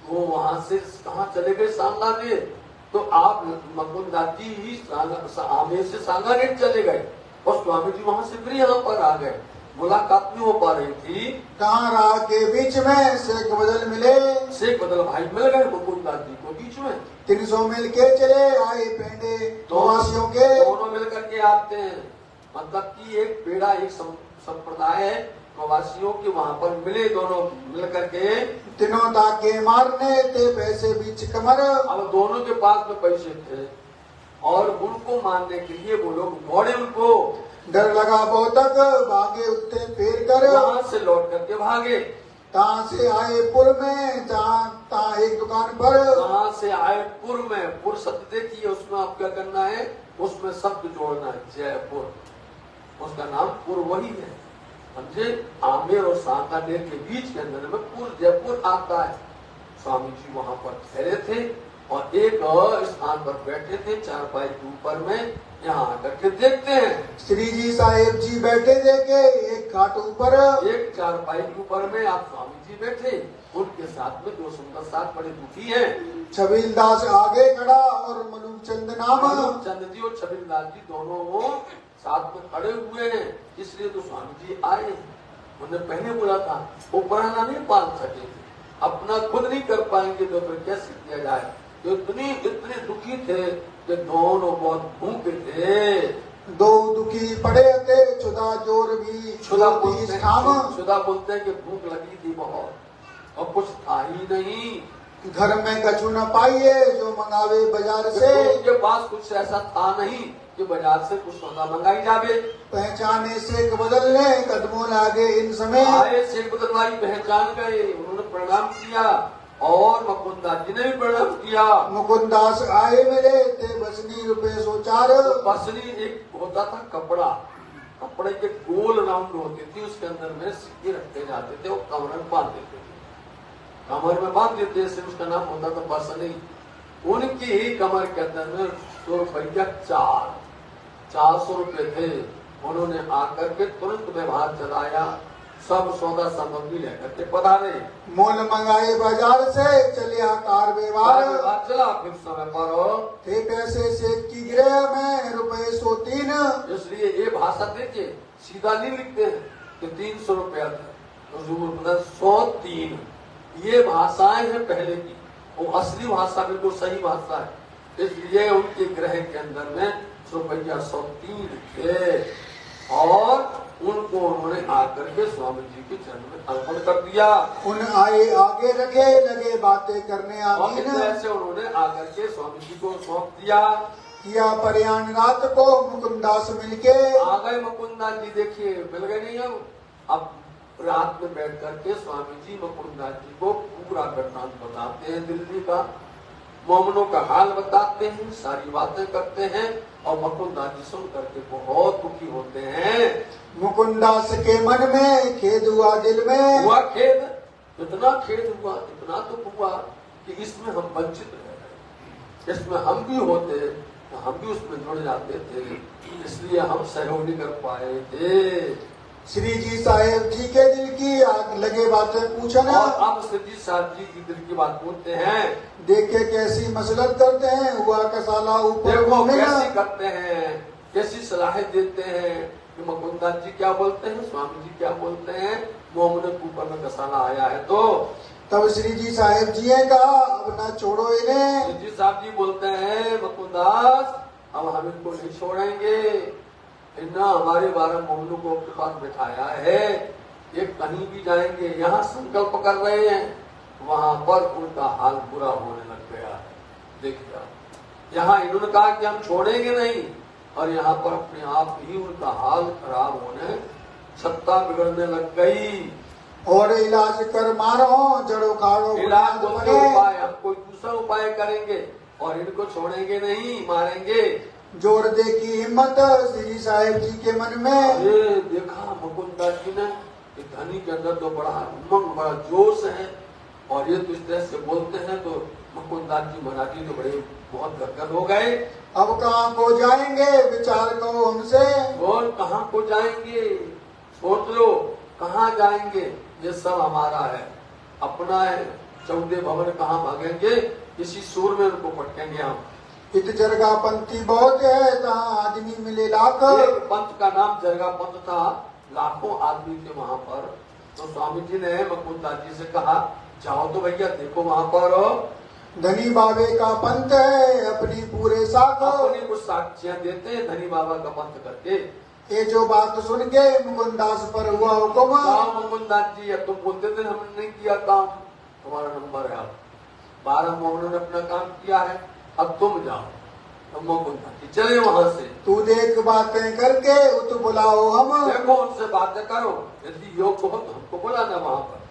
वो वहाँ से कहाँ चले गए? सांगानेर। तो आप मुकुंद दास जी आमेर से सांगानेर चले गए और स्वामी जी वहाँ से फिर यहाँ पर आ गए। मुलाकात नहीं हो पा रही थी। कहाँ राह के बीच में शेख बदल मिले, शेख बदल भाई मिल गए मुकुंद दास जी को बीच में। 300 मिल के चले आए पेंडे प्रवासियों के। दोनों मिल करके आते हैं, मतलब कि एक पेड़ा एक संप्रदाय है प्रवासियों के, वहाँ पर मिले दोनों मिल करके। तीनों ताके मारने थे पैसे बीच कमर। अब दोनों के पास में पैसे थे और उनको मारने के लिए वो लोग दौड़े। उनको डर लगा बहुत तक भागे उत्ते फेर कर, वहाँ से लौट करके भागे। कहाँ से आए पुर में, जहाँ एक दुकान पर। कहाँ से आए पुर में, पुर शब्द देखिए, उसमें आप क्या करना है, उसमें शब्द जोड़ना है जयपुर, उसका नाम पुर वही है, समझे। आमेर और सांगानेर के बीच के अंदर में पुर जयपुर आता है। स्वामी जी वहाँ पर ठहरे थे और एक स्थान पर बैठे थे चारपाई के ऊपर में। यहाँ आकर के देखते हैं श्री जी साहेब जी बैठे देखे एक खाट ऊपर, एक चारपाई के ऊपर में आप स्वामी जी बैठे, उनके साथ में 2 सुंदर साथ बड़े दुखी हैं। छबील दास आगे खड़ा और मलूक चंद नाम। चंद जी और छबील दास जी दोनों वो साथ में खड़े हुए हैं। इसलिए तो स्वामी जी आए। उन्हें पहले बोला था वो पुराना नहीं पाल सके, अपना खुद नहीं कर पाएंगे तो फिर कैसे किया जाए। तो इतने दुखी थे कि दोनों बहुत भूखे थे। 2 दुखी पड़े थे, छुदा जोर भी छुदा बोलते हैं कि भूख लगी थी बहुत और कुछ था ही नहीं। घर में कछु न पाइए जो मंगावे बाजार से। उनके पास कुछ ऐसा था नहीं कि बाजार से कुछ सौदा मंगाई जावे। पहचाने से बदलने कदमों लागे इन समय। आए से बदलवाई पहचान गए, उन्होंने प्रणाम किया और मुकुंदास जी ने भी प्रणाम किया। मुकुंदास आए मिले थे बसनी रुपए सोचार। बसनी एक होता था कपड़ा, कपड़े के गोल राउंड होती थी, उसके अंदर में सिक्के रखे जाते थे, वो कमर में बांध देते थे, कमर में बांध देते थे, उसका नाम होता था बसनी। उनकी कमर के अंदर में 100 रुपया 400 रुपए थे। उन्होंने आकर के तुरंत व्यवहार चलाया, सब सौदा सामग्री लेकर के पधारे। मोल मंगाए बाजार से चले आकार व्यवहार। चला फिर समय पर थे पैसे से की गिरे में रुपए 103। इसलिए ये भाषा देखिए सीधा नहीं लिखते हैं कि 300 रुपया था, तो 103। ये भाषाएं हैं पहले की, वो असली भाषा बिल्कुल सही भाषा है। इसलिए उनके ग्रह के अंदर में रुपया 103 थे और उनको उन्होंने आकर के स्वामी जी के चरण में अर्पण कर दिया। उन आए आगे रखे लगे बातें करने आमीन। ऐसे उन्होंने आकर के स्वामी जी को सौंप दिया। किया प्रयाण रात को मुकुंदास मिलके। आ गए मुकुंदास जी, देखिए मिल गए नहीं हम। अब रात में बैठ करके स्वामी जी मुकुंदास जी को पूरा वृत्तांत बताते हैं, दिल्ली का मोमनों का हाल बताते हैं, सारी बातें करते हैं और मुकुंदास जी सुन करके बहुत दुखी होते हैं। मुकुंदास के मन में खेद हुआ, दिल में हुआ खेद, इतना खेद हुआ, इतना दुख हुआ कि इसमें हम वंचित रह गए। इसमें हम भी होते तो हम भी उसमें जुड़ जाते थे, इसलिए हम सहयोग नहीं कर पाए थे। श्री जी साहेब जी के दिल की आग लगे बातें पूछना। और अब श्री जी साहब जी की दिल की बात पूछते हैं। देखे कैसी मसलत करते हैं, हुआ कसाला ऊपर देखो कैसी करते हैं, कैसी सलाहें देते हैं कि मुकुंदास जी क्या बोलते हैं, स्वामी जी क्या बोलते हैं, मोमने के ऊपर में कसाला आया है। तो तब श्री जी साहेब जी ने कहा अब ना छोड़ो इन्हें। श्री जी साहब जी बोलते हैं मुकुंदास अब हम इनको नहीं छोड़ेंगे, इन्ना हमारे 12 मोमनों को अपने पास बिठाया है, ये कहीं भी जाएंगे, यहाँ संकल्प कर रहे हैं, वहां पर उनका हाल बुरा होने लग गया। देखिए यहाँ इन्होंने कहा कि हम छोड़ेंगे नहीं और यहाँ पर अपने आप ही उनका हाल खराब होने, सत्ता बिगड़ने लग गई। और इलाज कर मारो जड़ो काड़ो इलाज दूसरा उपाय, हम कोई दूसरा उपाय करेंगे और इनको छोड़ेंगे नहीं, मारेंगे। जोर दे की हिम्मत श्री साहेब जी के मन में। ये देखा मुकुंदास जी ने कि धनी के अंदर तो बड़ा उमंग, बड़ा जोश है और ये तो इस तरह से बोलते हैं, तो मुकुंदास जी महाराज जी तो बड़े बहुत गदगद हो गए। अब कहाँ को जाएंगे विचार करो हमसे। बोल कहाँ को जाएंगे, सोच लो कहाँ जाएंगे, ये सब हमारा है, अपना है, 14 भवन कहाँ भागेंगे, इसी सूर में उनको पटकेंगे हम। इत जरगा पंथी बहुत है, तहाँ आदमी मिले लाख। एक पंथ का नाम जरगा पंथ था, लाखों आदमी थे वहां पर। तो स्वामी जी ने मुकुंदास जी से कहा जाओ तो भैया देखो वहां पर धनी बाबे का पंथ है, अपनी पूरे साख। अपनी कुछ साक्ष्यां देते हैं धनी बाबा का पंथ करके। ये जो बात सुन के मुकुंदास पर हुआ हुक्म। मुकुंदास जी तुम बोलते थे हमने नहीं किया काम, तुम्हारा नंबर है, अब 12 मोहनों ने अपना काम किया है, अब तुम जाओ। तो मुकुंदास जी चले वहां से। तू देख बातें करके उत बुलाओ हम। देखो उनसे बातें करो, यदि योग हो तो हमको बुलाना वहां पर।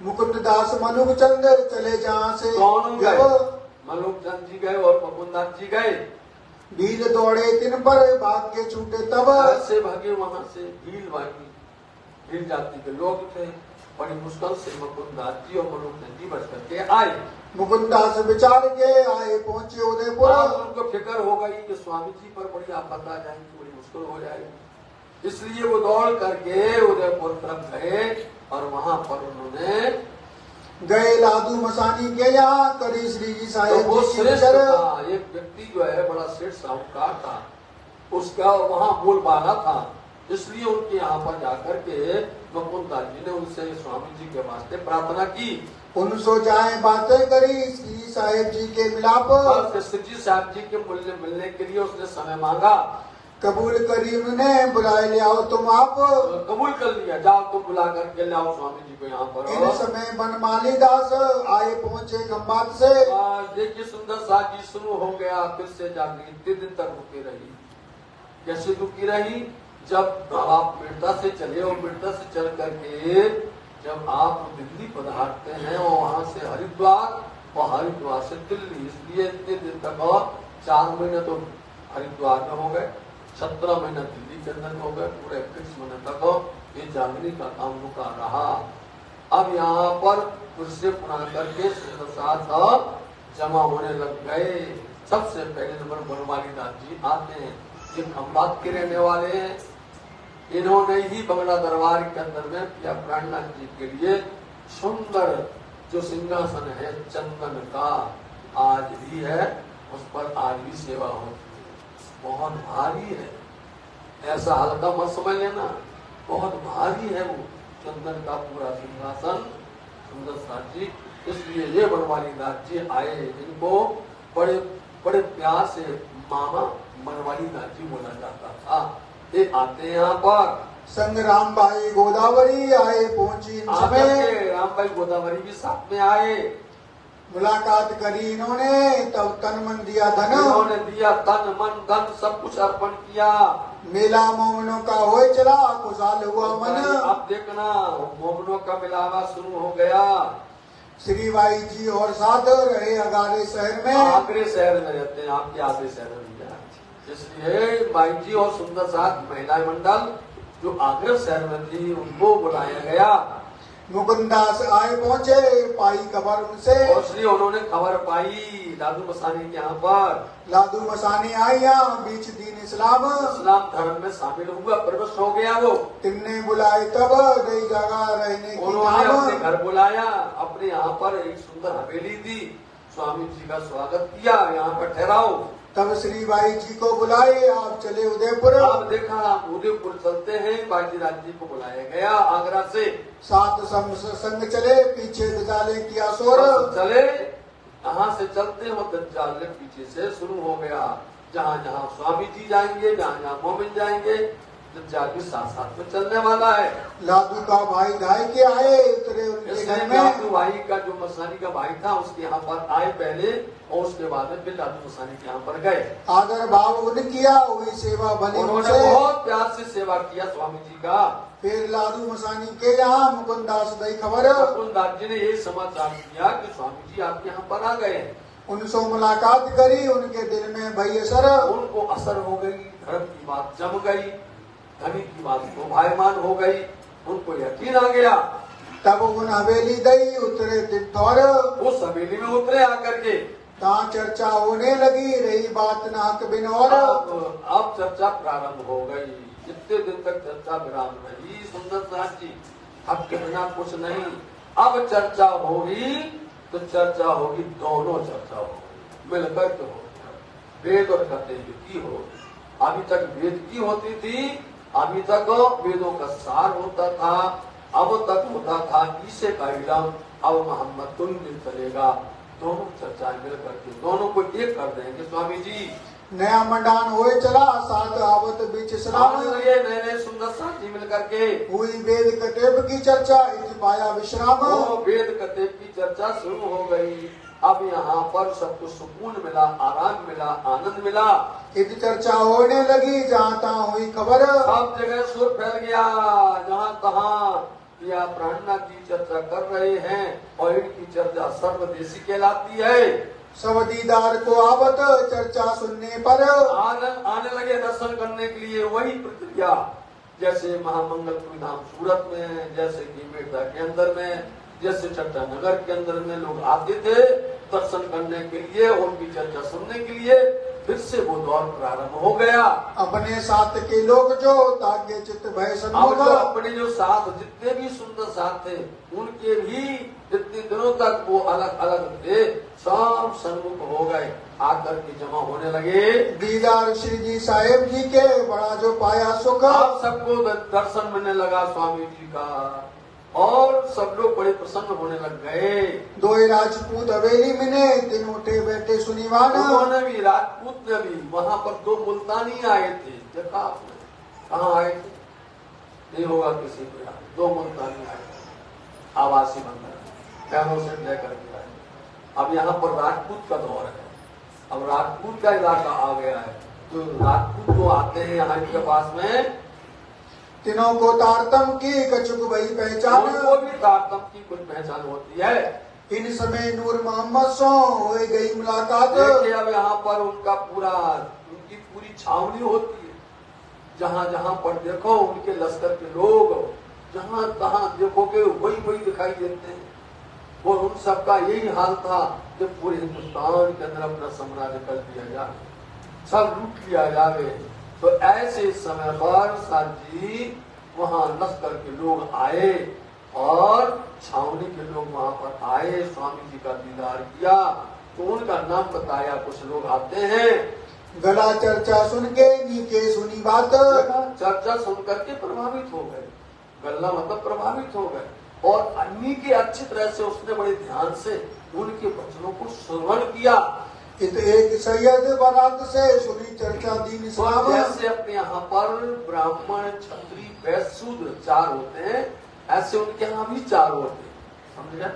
मुकुंदास मनुक चंद चले जहाँ से। कौन गए? मनुक चंद जी गए और मुकुंदास जी गए। भील दौड़े तिन पर भाग के छूटे तब। से भागे वहां से भील भागी, भील जाति के लोग थे, बड़ी मुश्किल से मुकुंदास जी और मनुक चंद जी बच करके आए। मुकुंदास विचार के आए पहुंचे उदयपुर। उनको फिक्र हो गई कि स्वामी जी पर बड़ी आफत आ जाएगी, बड़ी मुश्किल हो जाएगी, इसलिए वो दौड़ करके उदयपुर तरफ गए और वहां पर उन्होंने गए लादू मसानी के यहाँ करी श्री जी साहेब वो जी श्रेष्ठ था, एक व्यक्ति जो है बड़ा श्रेष्ठ साहूकार था, उसका वहां बोलबाला था, इसलिए उनके यहाँ पर जाकर के मुकुंदास जी ने उनसे स्वामी जी के वास्ते प्रार्थना की। उनसो जाए बातें करी श्री साहेब जी के मिलाप। श्री जी साहब जी के मूल्य मिलने के लिए उसने समय मांगा। कबूल करीम ने बुलाए ले आओ तुम आप। कबूल कर लिया, जाओ तुम बुला करके ले आओ स्वामी जी को यहाँ पर। इन समय बनमाली दास आए पहुंचे खंबात से। देखिए सुंदर साथ जी शुरू हो गया, फिर से जागृति इतने दिन तक रुकी रही। कैसे रुकी रही? जब आप बिरता से चले और बिरता से चल करके जब आप दिल्ली पधारते हैं और वहां से हरिद्वार और हरिद्वार से दिल्ली, इसलिए इतने दिन तक, और 4 महीने तो हरिद्वार में हो गए, 17 महीना दिल्ली के अंदर हो गए, पूरे 21 महीने तक ये जागृति का काम रुका रहा। अब यहाँ पर फिर से पुनः करके साथ जमा होने लग गए। सबसे पहले नंबर बनवाली दास जी आते हैं, ये खंबात के रहने वाले हैं। इन्होंने ही बंगला दरबार के अंदर में पिया प्राणनाथ जी के लिए सुंदर जो सिंहासन है चंदन का आज भी है, उस पर आज भी सेवा होती है। बहुत भारी है, ऐसा हल्का मत समझ लेना, बहुत भारी है वो चंदन का पूरा सिंहासन सुंदर साथ जी। इसलिए ये बनवाली दास जी आए, इनको बड़े बड़े प्यार से मामा बनवाली दास जी बोला जाता था। ये आते यहाँ पर संग राम भाई गोदावरी आए पहुंची इन समय। राम भाई गोदावरी भी साथ में आए, मुलाकात करी इन्होंने, तब तन मन दिया धन। इन्होंने दिया तन मन धन सब कुछ अर्पण किया। मेला मोमनों का होए चला खुशहाल हुआ मन। अब देखना मोमनों का मिलावा शुरू हो गया। श्री भाई जी और साथ रहे अगारे शहर में। आगरे शहर में रहते हैं, आपके आगरे शहर में, इसलिए भाई जी और सुंदर साथ महिला मंडल जो आगरा शहर में थी उनको बुलाया गया। मुकुंदास आए पहुंचे, पाई खबर उनसे। और इसलिए उन्होंने खबर पाई लादू मसानी के यहाँ पर। लादू मसानी आई यहाँ बीच दीन इस्लाम धर्म में शामिल हुआ, प्रवेश हो गया वो। तिमने बुलाए तब नई जगह रहने की। उन्होंने अपने घर बुलाया, अपने यहाँ पर एक सुंदर हवेली दी, स्वामी जी का स्वागत किया, यहाँ पर ठहराओ। तब श्री बाई जी को बुलाए, आप चले उदयपुर। आप देखा आप उदयपुर चलते हैं, बाजीराज जी को बुलाया गया आगरा से। सात संग चले, पीछे दजाले किया शोर। चले यहाँ से चलते हो, दजाले पीछे से शुरू हो गया। जहाँ जहाँ स्वामी जी जाएंगे, जहाँ जहाँ मोमिन जाएंगे, दज्जाल भी साथ साथ में चलने वाला है। लादू का भाई ढाई के आए, उतरे उनके घर में। लादू भाई का जो मसानी का भाई था उसके यहाँ पर आए पहले, और उसके बाद में फिर लादू मसानी के यहाँ पर गए। आदर भाव उन किया, वही सेवा भली उन्होंने बहुत प्यार से सेवा किया स्वामी जी का। फिर लादू मसानी के यहाँ मुकुंदास दई खबर। मुकुंदास जी ने ये समाचार दिया कि स्वामी जी आपके यहाँ पर आ गए। उनसे मुलाकात करी, उनके दिल में भई असर। उनको असर हो गई, धर्म की बात जम गई, धनी की बात शोभायमान हो गई, उनको यकीन आ गया। तब उन हवेली दई उतरे तिथौर। उस हवेली में उतरे आकर के तहाँ चर्चा होने लगी, रही बात नाक बिन और। अब चर्चा प्रारंभ हो गई। जितने दिन तक चर्चा विराम रही सुंदर साथ जी, अब कहना कुछ नहीं। अब चर्चा होगी तो चर्चा होगी, दोनों चर्चा होगी, मिलकर के हो। वेद और कथे की हो। अभी तक वेद की होती थी, अभी तक वेदों का सार होता था, अब तक होता था ईसे का इलम, अब मोहम्मद तुम दिन चलेगा। दोनों चर्चाएं मिलकर के दोनों को एक कर देंगे स्वामी जी। नया मंडान होए चला, साथ आवत बीच स्नान। नए नए सुंदर साथी मिलकर के हुई वेद कतेब की चर्चा, इति पाया विश्राम। वेद कतेब की चर्चा शुरू हो गई। अब यहाँ पर सबको सुकून मिला, आराम मिला, आनंद मिला। इति चर्चा होने लगी, जहाँ तहाँ हुई खबर। सब जगह सुर फैल गया, जहाँ तहाँ या प्राणनाथ जी चर्चा कर रहे हैं और इनकी चर्चा सर्वदेशी कहलाती है। सब दीदार को आवत चर्चा सुनने पर। आने लगे दर्शन करने के लिए। वही प्रक्रिया जैसे महामंगलपुरी धाम सूरत में, जैसे कि मेरठ के अंदर में, जैसे चट्टा नगर के अंदर में लोग आते थे दर्शन करने के लिए, उनकी चर्चा सुनने के लिए। फिर से वो दौर प्रारंभ हो गया। अपने साथ के लोग जो ताके चित्त भय सन्मुख। अपने जो साथ जितने भी सुंदर साथ थे, उनके भी जितने दिनों तक वो अलग अलग थे, सब सन्मुख हो गए, आकर के जमा होने लगे। दीदार श्री जी साहेब जी के बड़ा जो पाया सुख। अब सबको दर्शन मिलने लगा स्वामी जी का, और सब लोग बड़े प्रसन्न होने लग गए। दो राजपूत हवेली में दिन उठे बैठे सुनीवान। उन्होंने भी, राजपूत ने भी, वहाँ पर 2 मुल्तानी आए थे। देखा आपने, कहाँ आए थे? नहीं होगा किसी को याद, 2 मुल्तानी आए, आवासी बंदर पैरों से लेकर के आए। अब यहाँ पर राजपूत का दौर है, अब राजपूत का इलाका आ गया है, तो राजपूत जो आते हैं यहाँ इनके पास में, तीनों को तारतम की कछुक वही पहचान, उनको भी तारतम की कुछ पहचान होती है। इन समय नूर मोहम्मद सो हो गई मुलाकात। देखिए अब यहाँ पर उनका पूरा, उनकी पूरी छावनी होती है, जहाँ जहाँ पर देखो उनके लश्कर के लोग, जहाँ तहाँ देखोगे वही वही दिखाई देते हैं। और उन सबका यही हाल था कि पूरे हिंदुस्तान के अंदर अपना साम्राज्य कर दिया जाए, सब लूट लिया जाए। तो ऐसे समय पर साथ जी वहाँ लश्कर के लोग आए और छावनी के लोग वहाँ पर आए, स्वामी जी का दीदार किया, तो उनका नाम बताया। कुछ लोग आते हैं, गला चर्चा सुन के नीचे सुनी बात, चर्चा सुन करके प्रभावित हो गए, गल्ला मतलब प्रभावित हो गए, और अन्नी के अच्छी तरह से उसने बड़े ध्यान से उनके वचनों को श्रवण किया। इत एक सैयद बारात से सुनी चर्चा दीन इस्लाम। जैसे अपने यहाँ पर ब्राह्मण क्षत्रिय वैश्य शूद्र 4 होते हैं, ऐसे उनके यहाँ भी 4 होते हैं, समझ गए?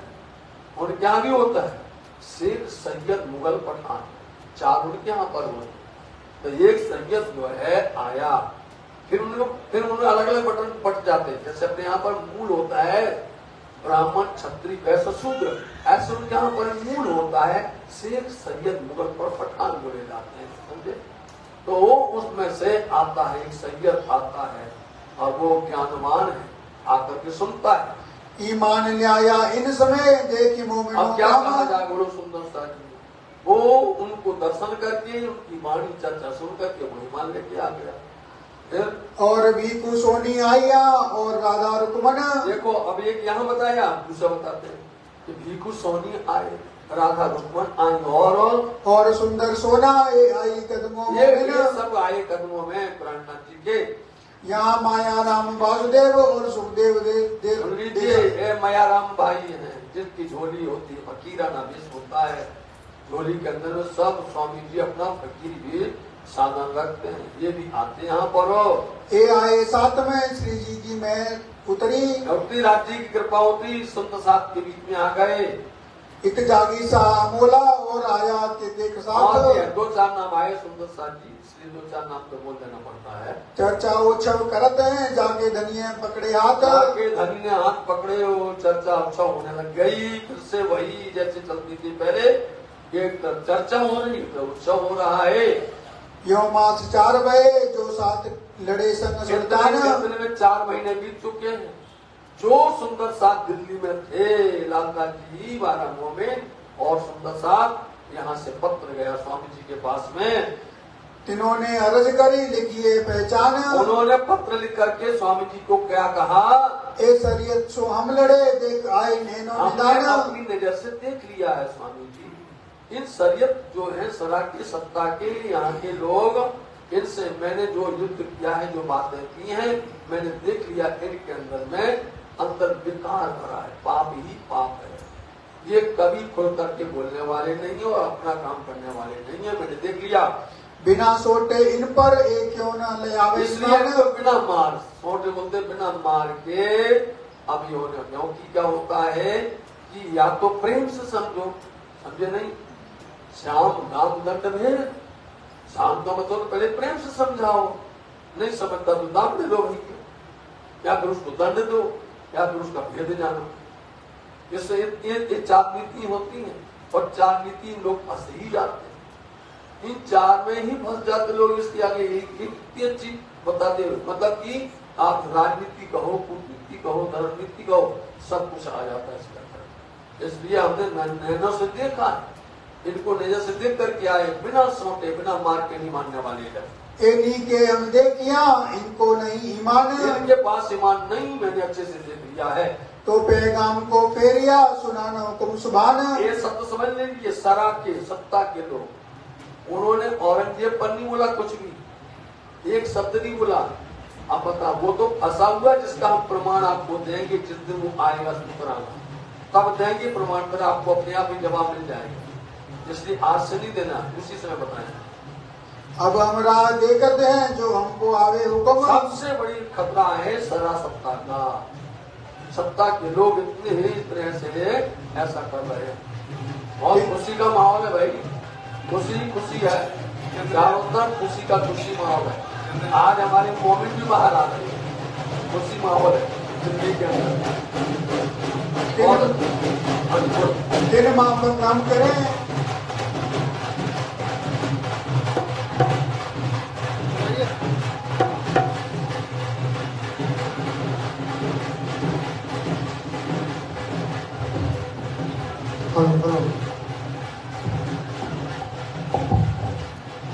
उनके यहाँ भी होता है शेख सैयद मुगल पठान, 4 उनके यहाँ पर होते हैं। तो एक सैयद जो है आया, फिर उन्होंने अलग अलग बटन बट जाते हैं। जैसे अपने यहाँ पर मूल होता है ब्राह्मण क्षत्रिय वैश्य शूद्र, ऐसे उनके यहाँ पर मूल होता है शेख सैयद मुगल पर पठान बोले जाते हैं, समझे? तो उसमें से आता है एक सैयद आता है और वो ज्ञानवान है, आकर के सुनता है। ईमान ले आया इन समय देखी मोमिनों अब क्या कहा जाए, बड़ो सुंदर सा जी, वो उनको दर्शन करके उनकी वाणी चर्चा सुन करके वो ईमान लेके आ गया। और भीखू सोनी आया और राधा रुकमन। देखो अब एक यहाँ बताया, दूसरा बताते हैं कि भीखू सोनी आए, राधा रुकमन आई, और सुंदर सोना आई कदमों में। ये सब आए कदमों में प्राणनाथ जी के। यहाँ माया राम वासुदेव और सुखदेव देव माया राम भाई हैं, जिनकी झोली होती है, फकीराना वेश होता है, झोली के अंदर में सब स्वामी जी अपना फकीर भी साधन रखते हैं। ये भी आते यहाँ पर हो, ये आए साथ में श्री जी की मैं उतरी, राज जी की कृपा होती, संत साथ के बीच में आ गए। इत जागी सा मोला और आया के देख साथ। 2-4 नाम आए सुंदर साथ जी, इसलिए 2-4 नाम तो बोल देना पड़ता है। चर्चा उत्सव करते हैं, जाके धनिया पकड़े हाथ, जाके धनी ने हाथ पकड़े, वो चर्चा उत्सव होने लग गई। फिर से वही जैसे चलती थी पहले, एक चर्चा हो रही है, उत्सव हो रहा है। यो मास 4 भये जो साथ लड़े संग सुल्तान। में 4 महीने बीत चुके हैं। जो सुंदर साथ दिल्ली में थे, लालदास जी 12 मोमिन और सुंदर साथ, यहाँ से पत्र गया स्वामी जी के पास में। तिन्होंने अर्ज करी लिखिए पहचान। उन्होंने पत्र लिख करके स्वामी जी को क्या कहा, ए शरीयत सो हम लड़े देख आए नैनो निदान। अपनी नजर से देख लिया है स्वामी जी, इन शरीयत जो है सरा की सत्ता के यहाँ के लोग, इनसे मैंने जो युद्ध किया है, जो बातें की हैं, मैंने देख लिया, इनके अंदर में अंदर विकार भरा है, पाप ही पाप है। ये कभी खुल करके बोलने वाले नहीं है और अपना काम करने वाले नहीं है, मैंने देख लिया। बिना सोटे इन पर एक क्यों न ले आवे, इसलिए बिना मार, सोटे बोलते बिना मार के। अब ये होने क्योंकि क्या होता है कि या तो प्रेम से समझो, समझे नहीं, श्याम नाम दंड भेद, शाम का मतलब पहले प्रेम से समझाओ, नहीं समझता तो दाम दे दो भाई, या फिर उसको दंड दो, या फिर उसका भेद जानो। इससे ये 4 नीति होती है, और 4 नीति लोग फंस ही जाते हैं। इन 4 में ही फंस जाते लोग। इसके आगे एक अच्छी बताते हुए, मतलब कि आप राजनीति कहो, कूटनीति कहो, धर्म नीति कहो, सब कुछ आ जाता है इसके अंदर। इसलिए हमने नैनों से देखा है, इनको नजर से देख करके आए, बिना सोटे बिना मार के नहीं मानने वाले हैं। इन्हीं के हम देखिया, इनको नहीं ईमान, इनके पास ईमान नहीं, मैंने अच्छे से देख लिया है। तो पैगाम को फेरिया सुनाना हुक्म सुभान। ये सब तो समझ लीजिए, सरा के सत्ता के लोग, उन्होंने औरंगजेब पर नहीं बोला कुछ भी, एक शब्द नहीं बोला। अब बता, वो तो फंसा हुआ, जिसका हम प्रमाण आपको देंगे जिस दिन वो आएगा सुतराना, तब देंगे प्रमाण, पर आपको अपने आप ही जवाब मिल जाएगा। इसलिए आज से नहीं देना, उसी समय बताएं। अब हम राह देखते हैं जो हमको आवे हुक्म। सबसे बड़ी खतरा है सदा सत्ता का। सत्ता के लोग इतने ही तरह से ऐसा कर रहे हैं। बहुत खुशी का माहौल है भाई, खुशी है, चारों तरफ खुशी का खुशी माहौल है। आज हमारे मोमिन भी बाहर आ रहे हैं, खुशी माहौल है जिंदगी के अंदर। दिन माँ पर काम करें।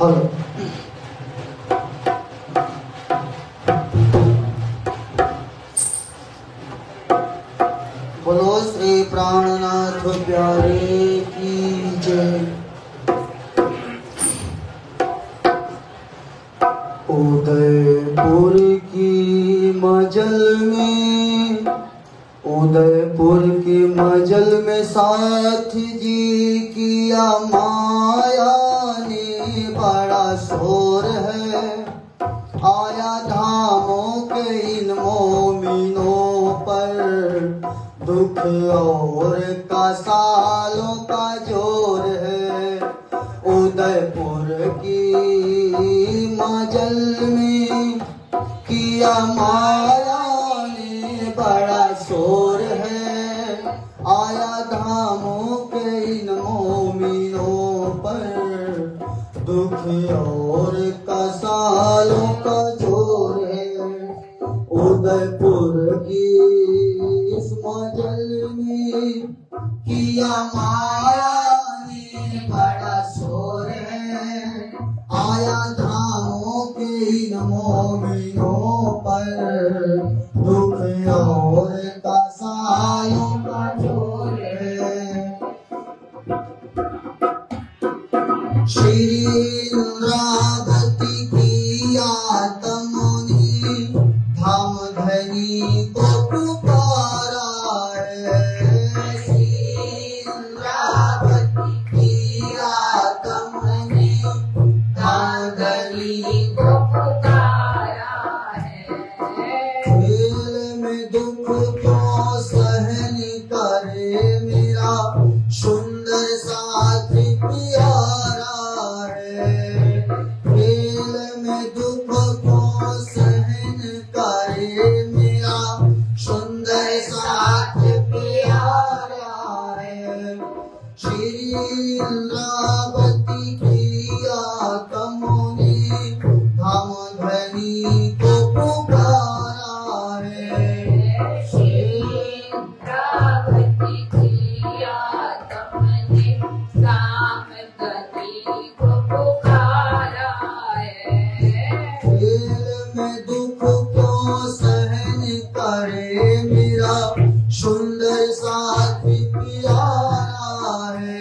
हेलो बोलो श्री प्राणनाथ प्यारे की जय। उदयपुर की मजल में साथ जी किया माया ने बड़ा शोर है। आया धामों के इन मोमिनों पर दुख और का सालों का जोर है। उदयपुर की मजल में किया माया ने बड़ा शोर है। आया धामों के इन मोमिनों पर दुख और का सालों का जोर है। उदयपुर की इस मजल में किया माया ने बड़ा शोर है। आया धामों के इन मोमिनों पर दुख और का सालों का जोर है। श्री इंद्रावती की आत्मा ने धाम धनी को पुकारा है। श्री इंद्रावती की आत्मा ने धाम धनी को पुकारा है। खेल में दुख को सहन करे मेरा सुंदर साथी प्यारा है। खेल में दुख को सहन करे मेरा सुंदर साथी प्यारा है। श्री इंद्रावती की आत्मा ने धाम धनी को पुकारा है। श्री इंद्रावती की आत्मा ने धाम धनी को पुकारा है। खेल में दुख को सहन करे मेरा सुंदर साथी प्यारा है।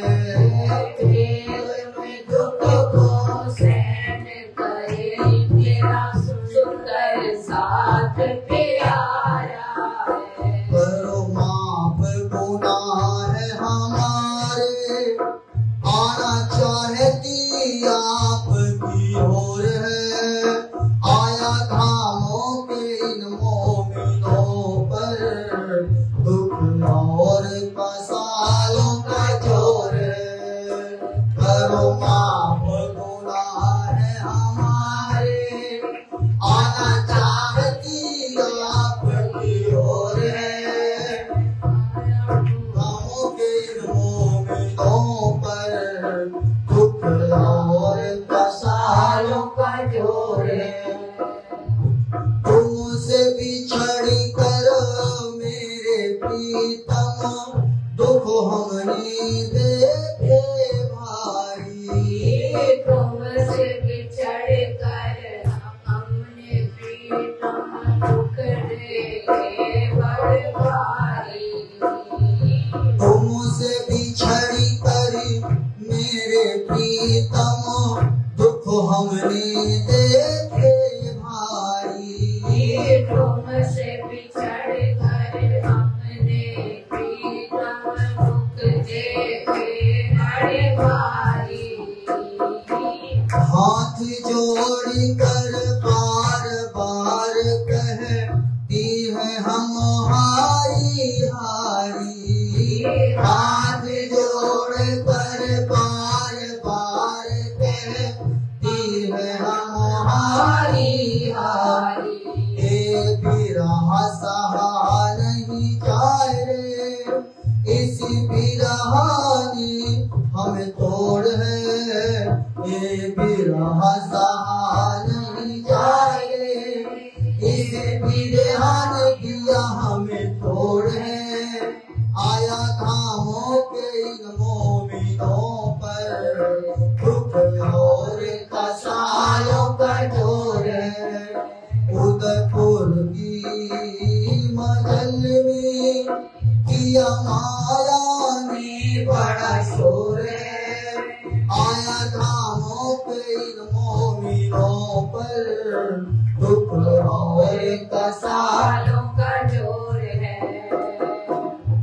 खेल में दुख को सहन करे मेरा सुंदर साथ प्यारा है। करो माफ गुनाह है हमारे, आना चाहती आपकी ओर है। आया धामों के इन मोमिनों पर दुख और का सालों का जोर है। करो माफ गुनाह है हमारे, आना चाहती आपकी ओर है। धामों के इन मोमिनों पर दुख और का सालों का जोर है। तुमसे बिछड़ कर मेरे प्रीतम दुख हमने देखे भाई। तुमसे बिछड़ कर हमने प्रीतम दुख देखे बड़े भाई। तुमसे बिछड़ कर मेरे प्रीतम दुख हमने देखे भाई। तुमसे बिछड़ कर हमने प्रीतम दुख देखे बड़े भाई। हाथ जो तोड़ है, ये बिरह सहा नहीं जाए, ये बिरहान किया हमें तोड़ है। आया धामों के इन मोमिनों पर दुख और कसायों का जोर है। उदयपुर की मजल में किया माया ने बड़ा शोर है। आया धामों के इन मोमिनों पर दुख और कसायों का जोर है।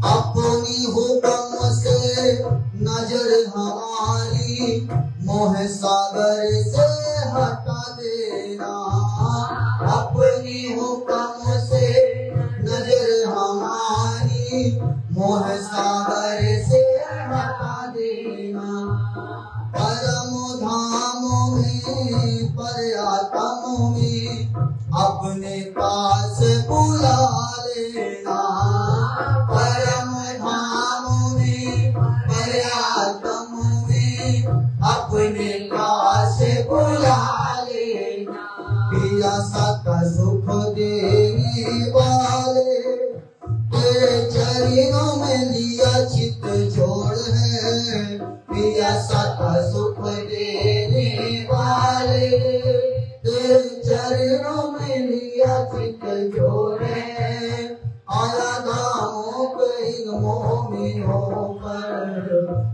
अपनी हुक्म से नजर हमारी मोह सागर से हटा देना। अपनी हुक्म से नजर हमारी मोह सागर से हटा देना। परम धामों में पर्यातमों में अपने पास बुला लेना। परम धामों में पर्यातमों में अपने पास बुला लेना। पिया सका सुख देने वाले तेरे चरणों में लिया चित जोड़ है। पिया सका सुख देने वाले तेरे चरणों में लिया चित जोड़ है। आया धामों के इन मोमिनों पर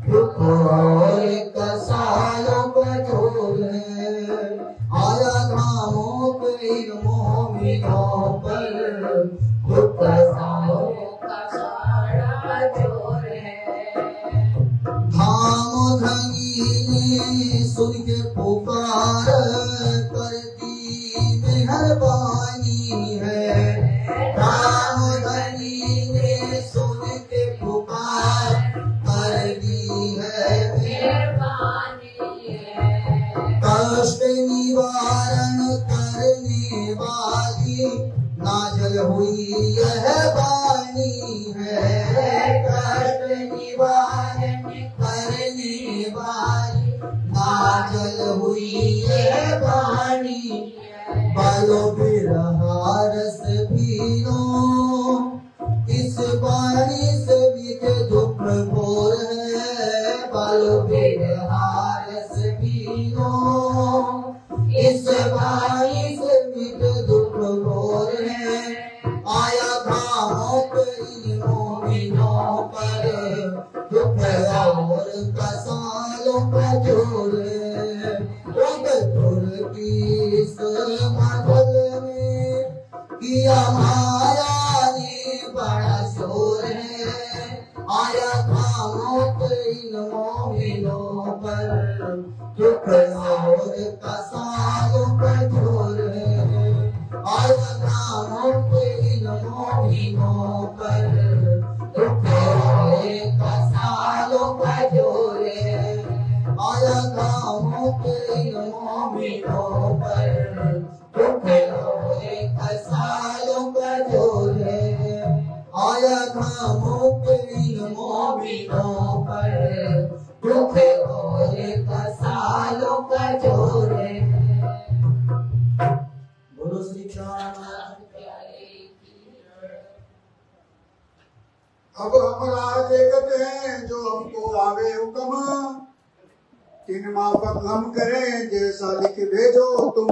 दुख और कसायों का जोर है। आया धामों के इन मोमिनों पर दुख और कसायों का जोर है। धाम धनी ने सुन के पुकार कर दी मेहरबानी है। धाम धनी ने सुन के पुकार कर दी है मेहरबानी है। कष्ट निवारण करने वाली नाजल हुई यह बानी है। कष्ट निवारण करने वाली नाजल हुई यह बानी। बालो बिरहा रस पीनो इस बाणी से भी के दुख भोर है। बालो बिरहा रस पीनो इस बाणी से भी के दुख भोर है। आया धामों के इन मोमिनों पर दुख और कसालों का जोर है। उदयपुर की इस मजल में किया माया ने बड़ा शोर है। आया धामों के इन मोमिनों पर दुख और कसालों का जोर है। आया धामों के इन मोमिनों पर दुख और कसालों का जोर है। आया धामों के इन मोमिनों पर दुख और कसालों का जोर है। आया धामों के इन मोमिनों पर दुख और कसालों का जोर है। बोलो श्री कृष्ण। अब हम देखते हैं जो हमको आवे हुक्म, तीन माफक हम करें जैसा लिख भेजो तुम।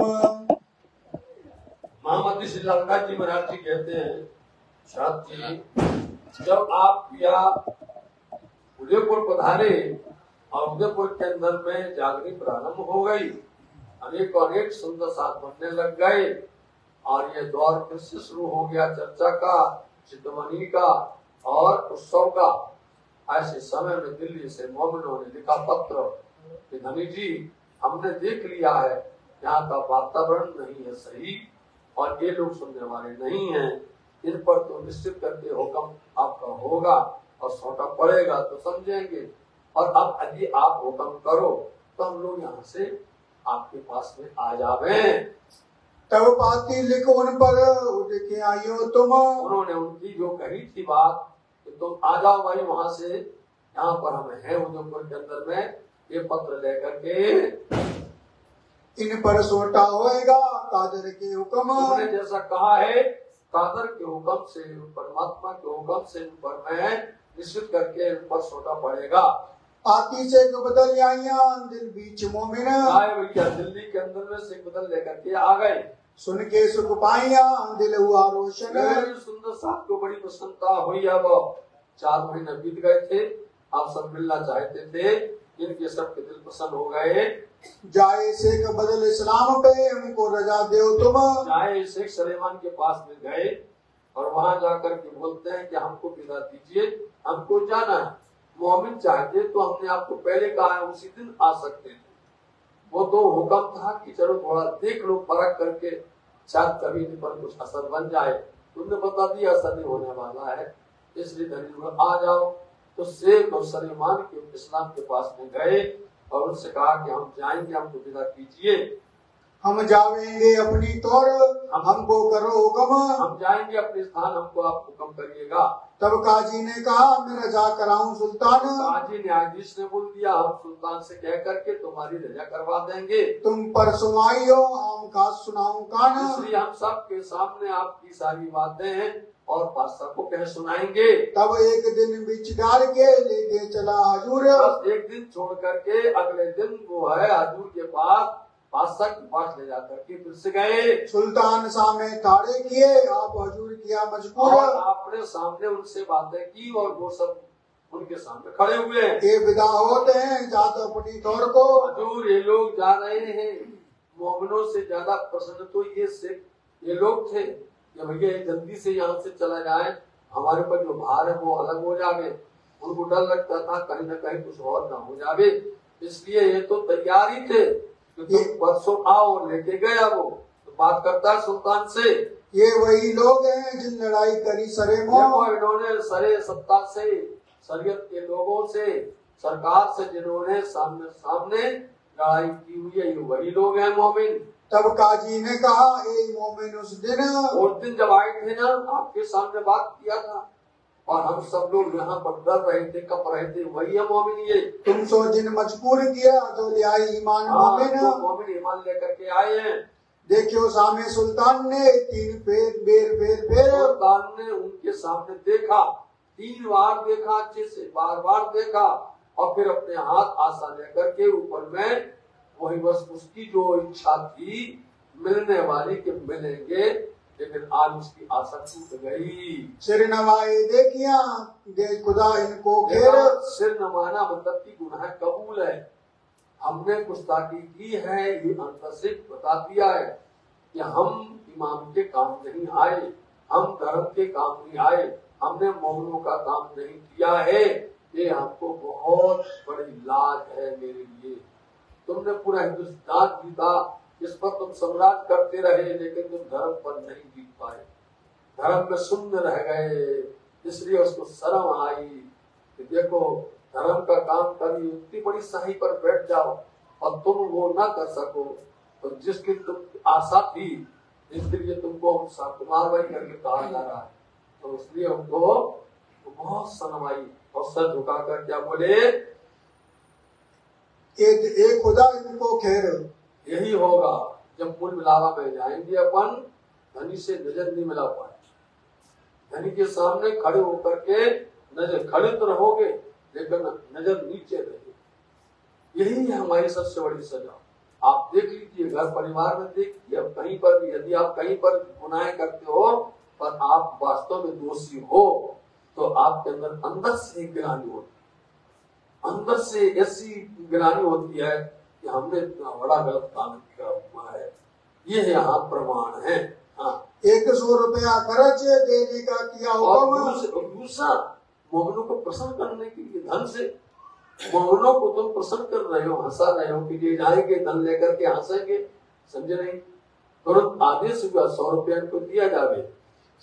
महामती श्रीलंका जी महाराज जी कहते हैं, शाद जी जब आप या उदयपुर पधारे और उदयपुर के अंदर में जागनी प्रारंभ हो गई, अनेक सुंदर साथ बनने लग गए और ये दौर फिर से शुरू हो गया चर्चा का, चितमनी का और उत्सव का। ऐसे समय में दिल्ली से मोमिनों ने लिखा पत्र कि धनी जी हमने देख लिया है यहाँ का वातावरण नहीं है सही और ये लोग सुनने वाले नहीं हैं, इन पर तो निश्चित करके हुक्म आपका होगा और सौटा पड़ेगा तो समझेंगे, और अब यदि आप हुक्म करो तो हम लोग यहाँ से आपके पास में आ जावे। तब पाती लिख उन पर उठ के आइयो तुम। उन्होंने उनकी जो कही थी बात कि तुम आ जाओ भाई वहां से, यहाँ पर हम हैं उदयपुर के अंदर में, ये पत्र लेकर के इन पर सोटा होएगा कादर के हुक्म। उन्होंने जैसा कहा है कादर के हुक्म से, परमात्मा के हुक्म से ऊपर मैं निश्चित करके ऊपर सोटा पड़ेगा। आती से बदल आइया दिल बीच मोमिन। आए भैया दिल्ली के अंदर में सिख बदल लेकर के आ गए। सुन के सुख पाइया दिल हुआ रोशन। सुंदर साहब को बड़ी प्रसन्नता हुई। अब 4 महीने बीत गए थे, आप सब मिलना चाहते थे, इनके सबके दिल प्रसन्न हो गए। जाए शेख बदल इस्लाम पे हमको रजा दो तुम। जाए शेख सलेमान के पास में गए और वहां जाकर के बोलते हैं कि हमको विदा दीजिए, हमको जाना है। मोमिन चाहते तो हमने आपको पहले कहा है उसी दिन आ सकते थे। वो तो हुक्म था कि चलो थोड़ा देख लो, परख करके शायद कभी इन पर कुछ असर बन जाए। तुमने बता दिया असर नहीं होने वाला है, इसलिए दलील आ जाओ। तो शेख और सलेमान के इस्लाम के पास में गए और उनसे कहा कि हम जाएंगे, हमको विदा कीजिए। हम जाएंगे अपनी तौर हमको करो हुक्म। हम जाएंगे अपने स्थान, हमको आप हुक्म करिएगा। तब काजी ने कहा मैं रजा कराऊं सुल्तान। काजी न्यायाधीश ने बोल दिया हम सुल्तान से कह करके तुम्हारी रजा करवा देंगे। तुम परसों आई हो आम का सुनाऊं कान। इसलिए हम सब के सामने आपकी सारी बातें और बादशाह को कह सुनाएंगे। तब एक दिन बीच डाल के लेके चला हजूर। बस एक दिन छोड़ करके अगले दिन वो है हजूर के पास, बादशाह के पास ले जाकर के फिर से गए। सुल्तान सामने ताड़े किए आप हजूर किया मजबूर। और आपने सामने उनसे बातें की और वो सब उनके सामने खड़े हुए। ये विदा होते हैं जाते अपनी तौर को। हजूर ये लोग जा रहे हैं। मोमिनों से ज्यादा प्रसन्न तो ये लोग थे कि भैया जल्दी से यहाँ से चला जाए, हमारे पर जो भार है वो अलग हो जावे। उनको डर लगता था कहीं न कहीं कुछ और ना हो जावे, इसलिए ये तो तैयार ही थे कि तुम परसों आओ। लेके गया वो तो बात करता है सुल्तान से। ये वही लोग हैं जिन लड़ाई करी सरे मोह। इन्होंने सरे सत्ता से, शरीयत के लोगों से, सरकार से जिन्होंने सामने सामने लड़ाई की हुई है, ये वही लोग हैं मोमिन। तब काजी ने कहा ए मोमिन उस दिन जब आए थे ना आपके सामने बात किया था और हम सब लोग यहाँ पर डर रहे थे, कप रहे थे, वही है मोमिन। ये तुम सो जिन मजबूर किया तो ले आई ईमान मोमिन। तो मोमिन ईमान लेकर के आए हैं। देखियो सामने सुल्तान ने 3 बेर सुल्तान ने उनके सामने देखा, 3 बार देखा, अच्छे से बार देखा और फिर अपने हाथ आशा लेकर के ऊपर में वही बस उसकी जो इच्छा थी मिलने वाली के मिलेंगे, लेकिन आज उसकी आशा टूट गई। सिर नवाए देखिया दे खुदा इनको घेर। सिर नवाना मतलब की गुनाह कबूल है, हमने गुस्ताखी की है, ये अंतर से बता दिया है कि हम इमाम के काम नहीं आए, हम धर्म के काम नहीं आए, हमने मोमिनों का काम नहीं किया है। ये हमको बहुत बड़ी लाज है मेरे लिए। तुमने पूरा हिंदुस्तान जीता, इस पर तुम सम्राट करते रहे, लेकिन तुम धर्म पर नहीं जीत पाए, धर्म में शून्य रह गए। इसलिए उसको शर्म आई कि देखो धर्म का काम कभी इतनी बड़ी शाही पर बैठ जाओ और तुम वो ना कर सको, तो जिसकी तुम आशा थी इसके लिए तुमको हम शाकुमार भाई करके कहा जा रहा है। तो इसलिए हमको बहुत शर्म आई और सर झुका कर क्या बोले, एक खुदा इनको खेर। यही होगा जब कुल मिलावा में जाएंगे अपन, धनी से नजर नहीं मिला पाए, धनी के सामने खड़े होकर के नजर, खड़े तो रहोगे लेकिन नजर नीचे रहे। यही है हमारी सबसे बड़ी सजा। आप देख लीजिए घर परिवार में देखिए, अब कहीं पर भी यदि आप कहीं पर गुनाह करते हो पर आप वास्तव में दोषी हो तो आपके अंदर से एक गिलानी होती है, अंदर से ऐसी गिलानी होती है कि हमने इतना बड़ा गलत काम किया हुआ है। ये यहाँ प्रमाण है। हाँ, 100 रुपया खर्च देने का किया हुक्म। दूसरा मोमिनों को प्रसन्न करने के लिए धन से, मोमिनों को तुम प्रसन्न कर रहे हो, हंसा रहे हो कि ये जाएंगे धन लेकर के हंसेंगे, समझे नहीं। तुरंत आदेश हुआ 100 रुपया इनको दिया जावे।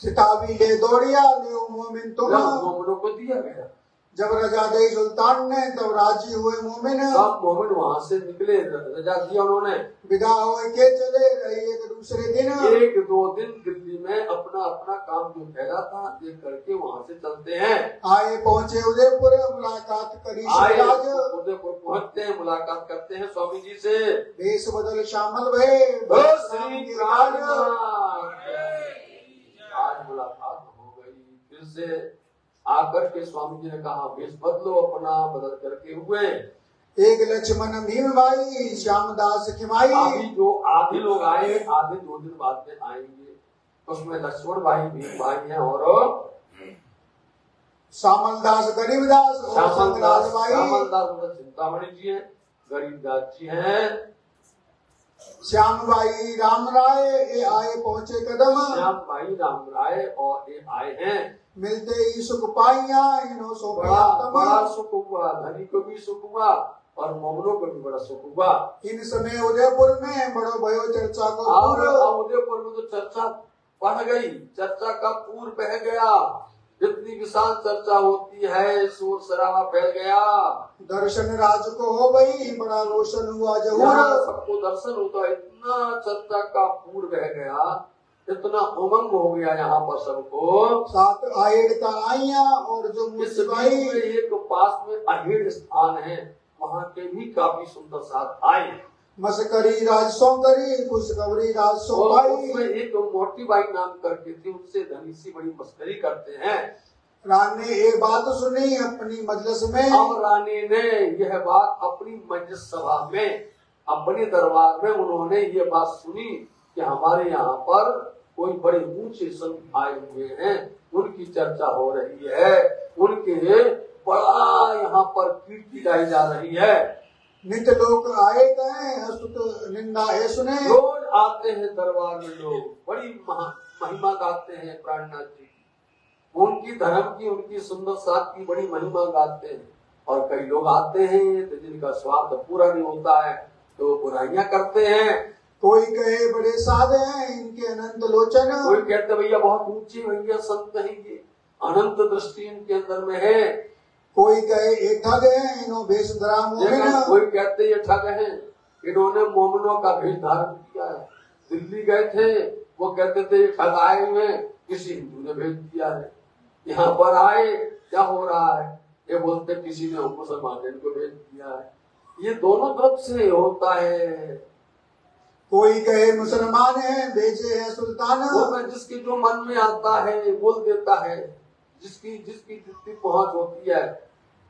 सिताबी ले दौड़िया ले मोमिन तुम। मोमिनों को दिया गया जब रजादे सुल्तान ने तब राजी हुए मोमिन, सब मोमिन वहां से निकले, रजा दिया उन्होंने। विदा हुए के चले रही एक दूसरे दिन, एक दो दिन दिल्ली में अपना अपना काम जो फैला था ये करके वहां से चलते हैं। आए पहुँचे उदयपुर, मुलाकात करी आए शिवराज, उदयपुर पहुंचते हैं, मुलाकात करते हैं स्वामी जी से। वेश बदल शामिल भये श्री प्राणनाथ, आज मुलाकात हो गई। फिर से आकर के स्वामी जी ने कहा वेश बदलो अपना, बदल करके हुए। एक लक्ष्मण भीम भाई श्यामदास खिमाई, अभी जो आधे लोग आए, आधे 2 दिन बाद में आएंगे, उसमें लक्ष्मण भाई भीम भाई हैं और श्यामलदास गरीबदास और संगराज भाई, श्यामलदास चिंतामणि जी हैं, गरीबदास जी हैं, श्याम भाई राम राय ये आए पहुँचे कदम, श्याम भाई राम राय और ये आए हैं। मिलते ही सुख पाइया इन्हों बड़ा सोपा, सुख हुआ, धनी को भी सुख हुआ और मोमनों को भी बड़ा सुख हुआ। इन समय उदयपुर में बड़ो भयो चर्चा को और पूर्व, उदयपुर में तो चर्चा बढ़ गई, चर्चा का पूर बह गया। जितनी विशाल चर्चा होती है शोर शराबा फैल गया। दर्शन राज को हो गई, बड़ा रोशन हुआ जहूर, जहाँ सबको दर्शन होता है, इतना चर्चा का पूर बह गया, इतना उमंग हो गया यहाँ पर सबको। साथ आहेड़ का आइया और जो इस मुस्काई, बीच में एक पास में अहेड़ स्थान है, वहाँ के भी काफी सुंदर साथ आए। मस्करी राज सौंदरी खुशखबरी राज और सोपाई, उसमें एक मोटी बाई नाम करके थी, उससे धनी सी बड़ी मस्करी करते हैं। रानी ने ये बात सुनी अपनी मजलिस में, अब रानी ने यह बात अपनी मजलिस सभा में, अपने दरबार में उन्होंने ये बात सुनी कि हमारे यहाँ पर कोई बड़े ऊंचे संत आए हुए हैं, उनकी चर्चा हो रही है, उनके बड़ा यहाँ पर कीर्ति गाई जा रही है। नित्य लोग आए गए स्तुत निंदा है सुने, रोज आते हैं दरबार में लोग, बड़ी महिमा गाते हैं प्राणनाथ जी की, उनकी धर्म की, उनकी सुंदर साथ की बड़ी महिमा गाते हैं। और कई लोग आते हैं तो जिनका स्वार्थ पूरा नहीं होता है तो बुराइयां करते हैं। कोई कहे बड़े साधे हैं इनके अनंत लोचन, कोई कहते भैया बहुत ऊंचे भैया संत हैं, ये अनंत दृष्टि इनके अंदर में है। कोई कहे ये ठग है इन्हों भेष धरा मोमिन, कोई कहते ये ठग हैं, इन्होंने मोमिनों का भेष धारण किया है। दिल्ली गए थे, वो कहते थे ये ठग आए हुए, किसी हिंदू ने भेज दिया है। यहाँ पर आए क्या हो रहा है, ये बोलते किसी ने मुसलमान को भेज दिया है। ये दोनों तरफ से होता है। कोई कहे मुसलमान है भेजे है सुल्तान, वो मैं जिसके जो मन में आता है बोल देता है, जिसकी जितनी पहुंच होती है,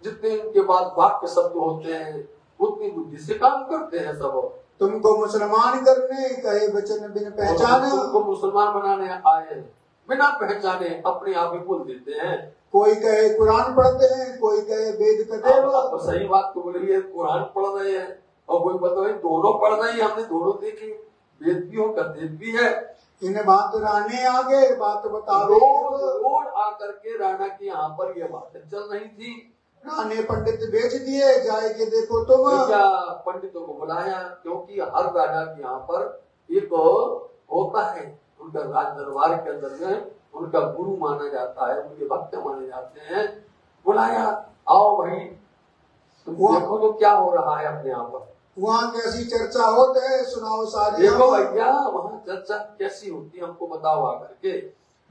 जितने उनके बाद वाक्य शब्द होते हैं, उतनी बुद्धि से काम करते हैं सब। तुमको मुसलमान करने कहे वचन बिन पहचान, तुमको मुसलमान बनाने आए हैं, बिना पहचाने अपने आप ही बोल देते हैं। कोई कहे कुरान पढ़ते हैं कोई कहे वेद कतेव, तो सही बात तो बोली है, कुरान पढ़ रहे हैं और कोई बताओ दोनों पढ़ रहे हैं, हमने दोनों देखे, वेद भी हो कतेव भी है। इन बात राने आगे बात बतावे, रोज आकर के राणा की यहाँ पर ये बातें चल रही थी। राने पंडित भेज दिए जाए के देखो तुम, क्या पंडितों को बुलाया, क्योंकि हर राजा के यहाँ पर एक होता है, उनका राज दरबार के अंदर में उनका गुरु माना जाता है, उनके भक्त माने जाते हैं। बुलाया, आओ भाई देखो तो क्या हो रहा है अपने यहाँ पर। वहाँ कैसी चर्चा होते है सुनाओ सारी, देखो भैया वहाँ चर्चा कैसी होती है हमको बताओ आकर के।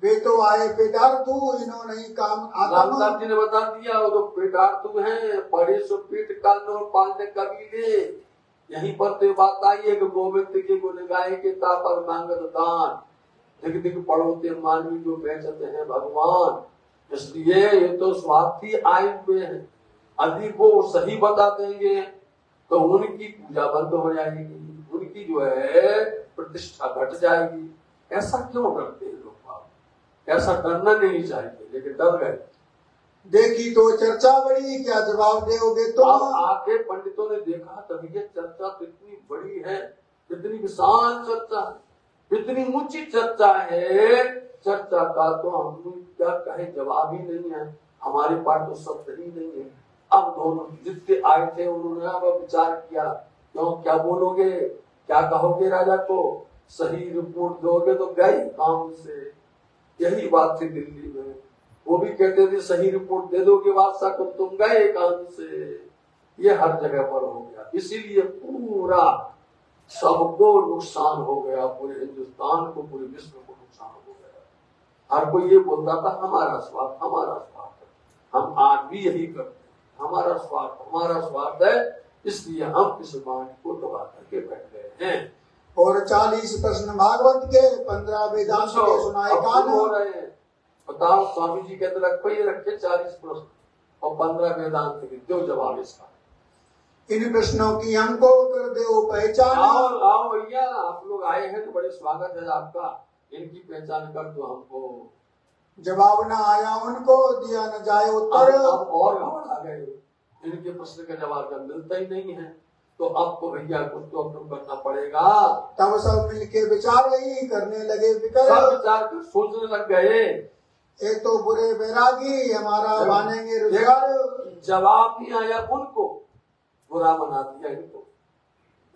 वे तो आए पेटार्थु इन्होंने ही काम रामदास जी ने बता दिया, वो तो पेटार्थु हैं, पढ़े सो पेट कानो पालने कबीले। यहीं पर तो बात आई है कि गोविंद के गुण गाय के तापर मांगत दान, दिख दिख पढ़ोते मानवी जो बेचते हैं भगवान। इसलिए ये तो स्वार्थी आए हुए हैं, यदि वो सही बता देंगे तो उनकी पूजा बंद हो जाएगी, उनकी जो है प्रतिष्ठा घट जाएगी। ऐसा क्यों डरते हैं लोग? ऐसा डरना नहीं चाहिए, लेकिन डर गए। देखी तो चर्चा बड़ी क्या जवाब दोगे तुम? अब आके पंडितों ने देखा तभी ये चर्चा कितनी बड़ी है, कितनी विशाल चर्चा, इतनी ऊंची चर्चा है। चर्चा का तो हम क्या कहे जवाब ही नहीं है, हमारे पास तो शब्द ही नहीं है। अब दोनों जितने आए थे उन्होंने अब विचार किया, क्यों क्या बोलोगे, क्या कहोगे राजा को, सही रिपोर्ट दोगे तो गई काम से। यही बात थी दिल्ली में। वो भी कहते थे सही रिपोर्ट दे दोगे बादशाह को, तुम गए एकांत से। ये हर जगह पर हो गया, इसीलिए पूरा सबको नुकसान हो गया, पूरे हिंदुस्तान को, पूरे विश्व को नुकसान हो गया। हर कोई ये बोलता था हमारा स्वार्थ, हमारा स्वार्थ। हम आज भी यही करते हैं, हमारा स्वार्थ है, इसलिए हम इस वाणी को दबा करके बैठ गए हैं। और 40 प्रश्न भागवत के, 15 वेदांत के सुनाए कान हो रहे हैं। बताओ, स्वामी जी कहते रखो ये रखे 40 प्रश्न और 15 वेदांत के, दो जवाब इसका। इन प्रश्नों की हमको कर दो पहचान। आओ भैया, आप लोग आए हैं तो बड़े स्वागत है आपका, इनकी पहचान कर दो हमको। जवाब न आया उनको, दिया न जाए उत्तर। अब और घबरा गए, इनके प्रश्न का जवाब जब मिलता ही नहीं है तो अब तो भैया कुछ तो करना पड़ेगा। तब सब मिलके विचार ही करने लगे फिकर, सब विचार कर सोचने लग गए। एक तो बुरे बैरागी हमारा बानेंगे रोजगार। जवाब नहीं आया उनको, बुरा बना दिया इनको।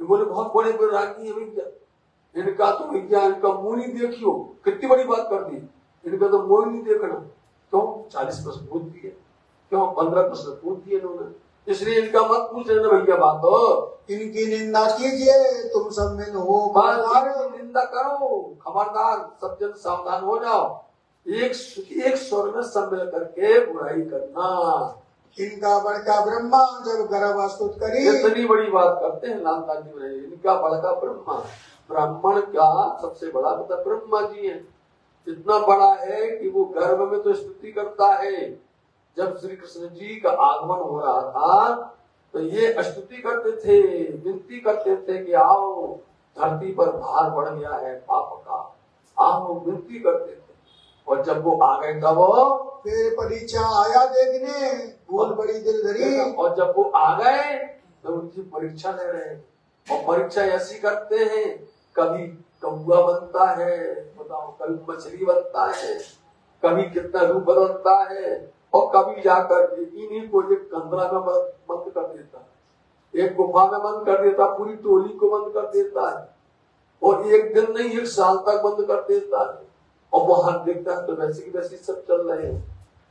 तो बोले बहुत बड़े बैरागी है भैया, इनका तो भैया इनका मुंह नहीं देखियो, कितनी बड़ी बात कर दी, इनका तो मुंह नहीं देखना। क्यों 40 प्रश्न पूछ दिए, क्यों 15 प्रश्न पूछ दिए इन्होंने, इसलिए इनका मत पूछ लेना भैया बात। हो इनकी निंदा कीजिए, तुम सब में हो खबरदार। निंदा करो, खबरदार, सब जन सावधान हो जाओ। एक स्वर में सब मिल करके बुराई करना। इनका बड़का ब्रह्मा जब गर्भ अस्तुत करी। इतनी बड़ी बात करते हैं लालदास जी में, इनका बड़का ब्रह्मा, ब्राह्मण का सबसे बड़ा मतलब ब्रह्मा जी है। इतना बड़ा है कि वो गर्भ में तो स्तुति करता है। जब श्री कृष्ण जी का आगमन हो रहा था तो ये स्तुति करते थे, विनती करते थे कि आओ, धरती पर भार बढ़ गया है पाप का, आओ, विनती करते थे। और जब वो आ गए तब फिर परीक्षा आया देखने, भूल बड़ी दिल धरी। और जब वो आ गए तो उनकी परीक्षा ले रहे हैं। और परीक्षा ऐसी करते हैं, कभी कौवा बनता है, बताओ, कभी मछली बनता है, कभी कितना रूप बदलता है, और कभी जाकर इन्हीं को एक कंदरा में बंद कर देता है, एक गुफा में बंद कर देता, पूरी टोली को बंद कर देता है, और एक दिन नहीं 1 साल तक बंद कर देता है। और वहां देखता है तो वैसे की वैसे सब चल रहे हैं।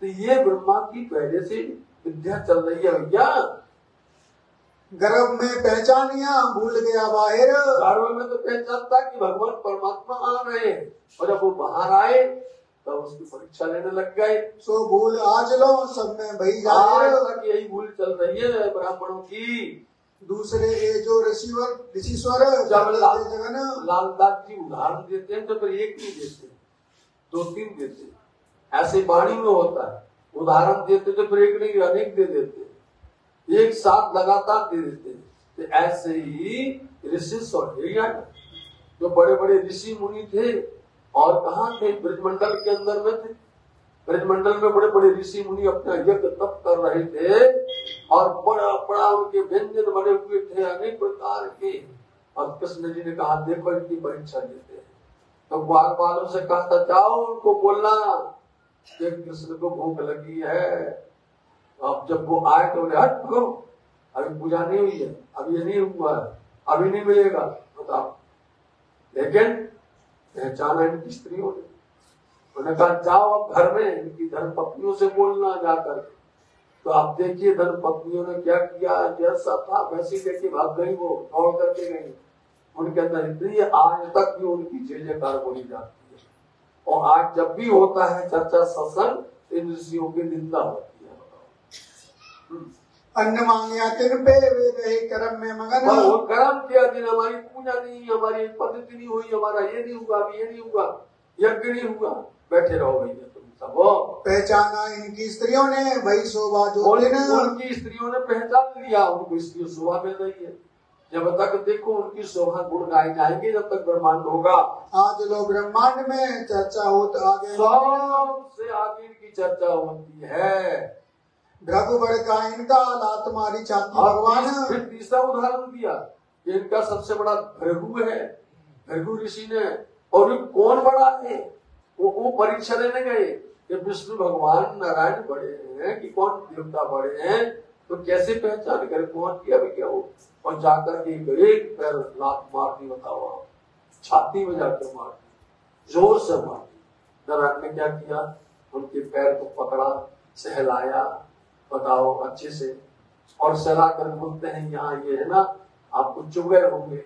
तो ये ब्रह्मा की पहले से विद्या चल रही है भैया। गर्भ में पहचानिया, भूल गया बाहर। गर्भ में तो पहचानता कि भगवान परमात्मा आ रहे हैं, और जब वो बाहर आए तो उसकी परीक्षा लेने लग गए। सो भूल आज लो सब में भई जाहिर। यही भूल चल रही है ब्राह्मणों की। दूसरे ये जो ऋषिश्वर जब लालदास जी उदाहरण देते हैं तो फिर एक नहीं देते, 2-3 देते। ऐसे वाणी में होता है, उदाहरण देते तो फिर एक नहीं अनेक दे देते, एक साथ लगातार दे देते। तो ऐसे ही ऋषिश्वर जो बड़े बड़े ऋषि मुनि थे, और कहाँ थे, ब्रजमंडल के अंदर में थे। ब्रजमंडल में बड़े बड़े ऋषि मुनि अपना यज्ञ तप कर रहे थे, और बड़ा बड़ा उनके व्यंजन बने हुए थे अनेक प्रकार के। और कृष्ण जी ने कहा देखो इनकी परीक्षा लेते हैं। तो बाग वालों से कहा था जाओ उनको बोलना कि कृष्ण को भूख लगी है। अब जब वो आए तो बोले हट भगो, अभी पूजा नहीं हुई है, अभी ये नहीं हुआ है, अभी नहीं मिलेगा, बताओ। लेकिन पहचाना इनकी स्त्रियों ने, उन्होंने कहा जाओ अब घर में इनकी धर्म पत्नियों से बोलना जाकर। तो आप देखिए धर्म पत्नियों ने क्या किया, जैसा था वैसे लेके भाग गई, वो दौड़ करके गई। उनके अंदर इतनी आज तक भी उनकी जय जयकार बोली जाती है। और आज जब भी होता है चर्चा सत्संग, इन ऋषियों की निंदा होती है। अन्न मांगया तिन पे वे रहे कर्म में मगन। वो कर्म किया दिन हमारी पूजा नहीं, हमारी पद्धति नहीं हुई, हमारा ये नहीं हुआ, अभी ये नहीं हुआ, यज्ञ नहीं हुआ, बैठे रहो भैया तुम सब। पहचाना इनकी स्त्रियों ने वही शोभा जो उनकी स्त्रियों ने पहचान लिया, उनको इसकी शोभा मिल रही है। जब तक देखो उनकी शोभा गुण गाए जाएंगे जब तक ब्रह्मांड होगा। आज लोग ब्रह्मांड में चर्चा होता आगे, सबसे आगे इनकी चर्चा होती है। रघुबर का इनका लात मारी छाती भगवान। फिर तीसरा उदाहरण दिया कि इनका सबसे बड़ा भृगु है, भृगु ऋषि ने। और कौन बड़ा है, वो परीक्षा लेने गए कि विष्णु भगवान नारायण बड़े हैं कि कौन देवता बड़े हैं, तो कैसे पहचान कर कौन किया भैया वो। और जाकर के एक पैर लात मार दी, बताओ, छाती में जाकर मार दी, जोर से मार दी। नारायण ने क्या किया, उनके पैर को पकड़ा, सहलाया, बताओ अच्छे से, और सहला कर बोलते हैं यहाँ ये है ना, आपको चुभ गए होंगे,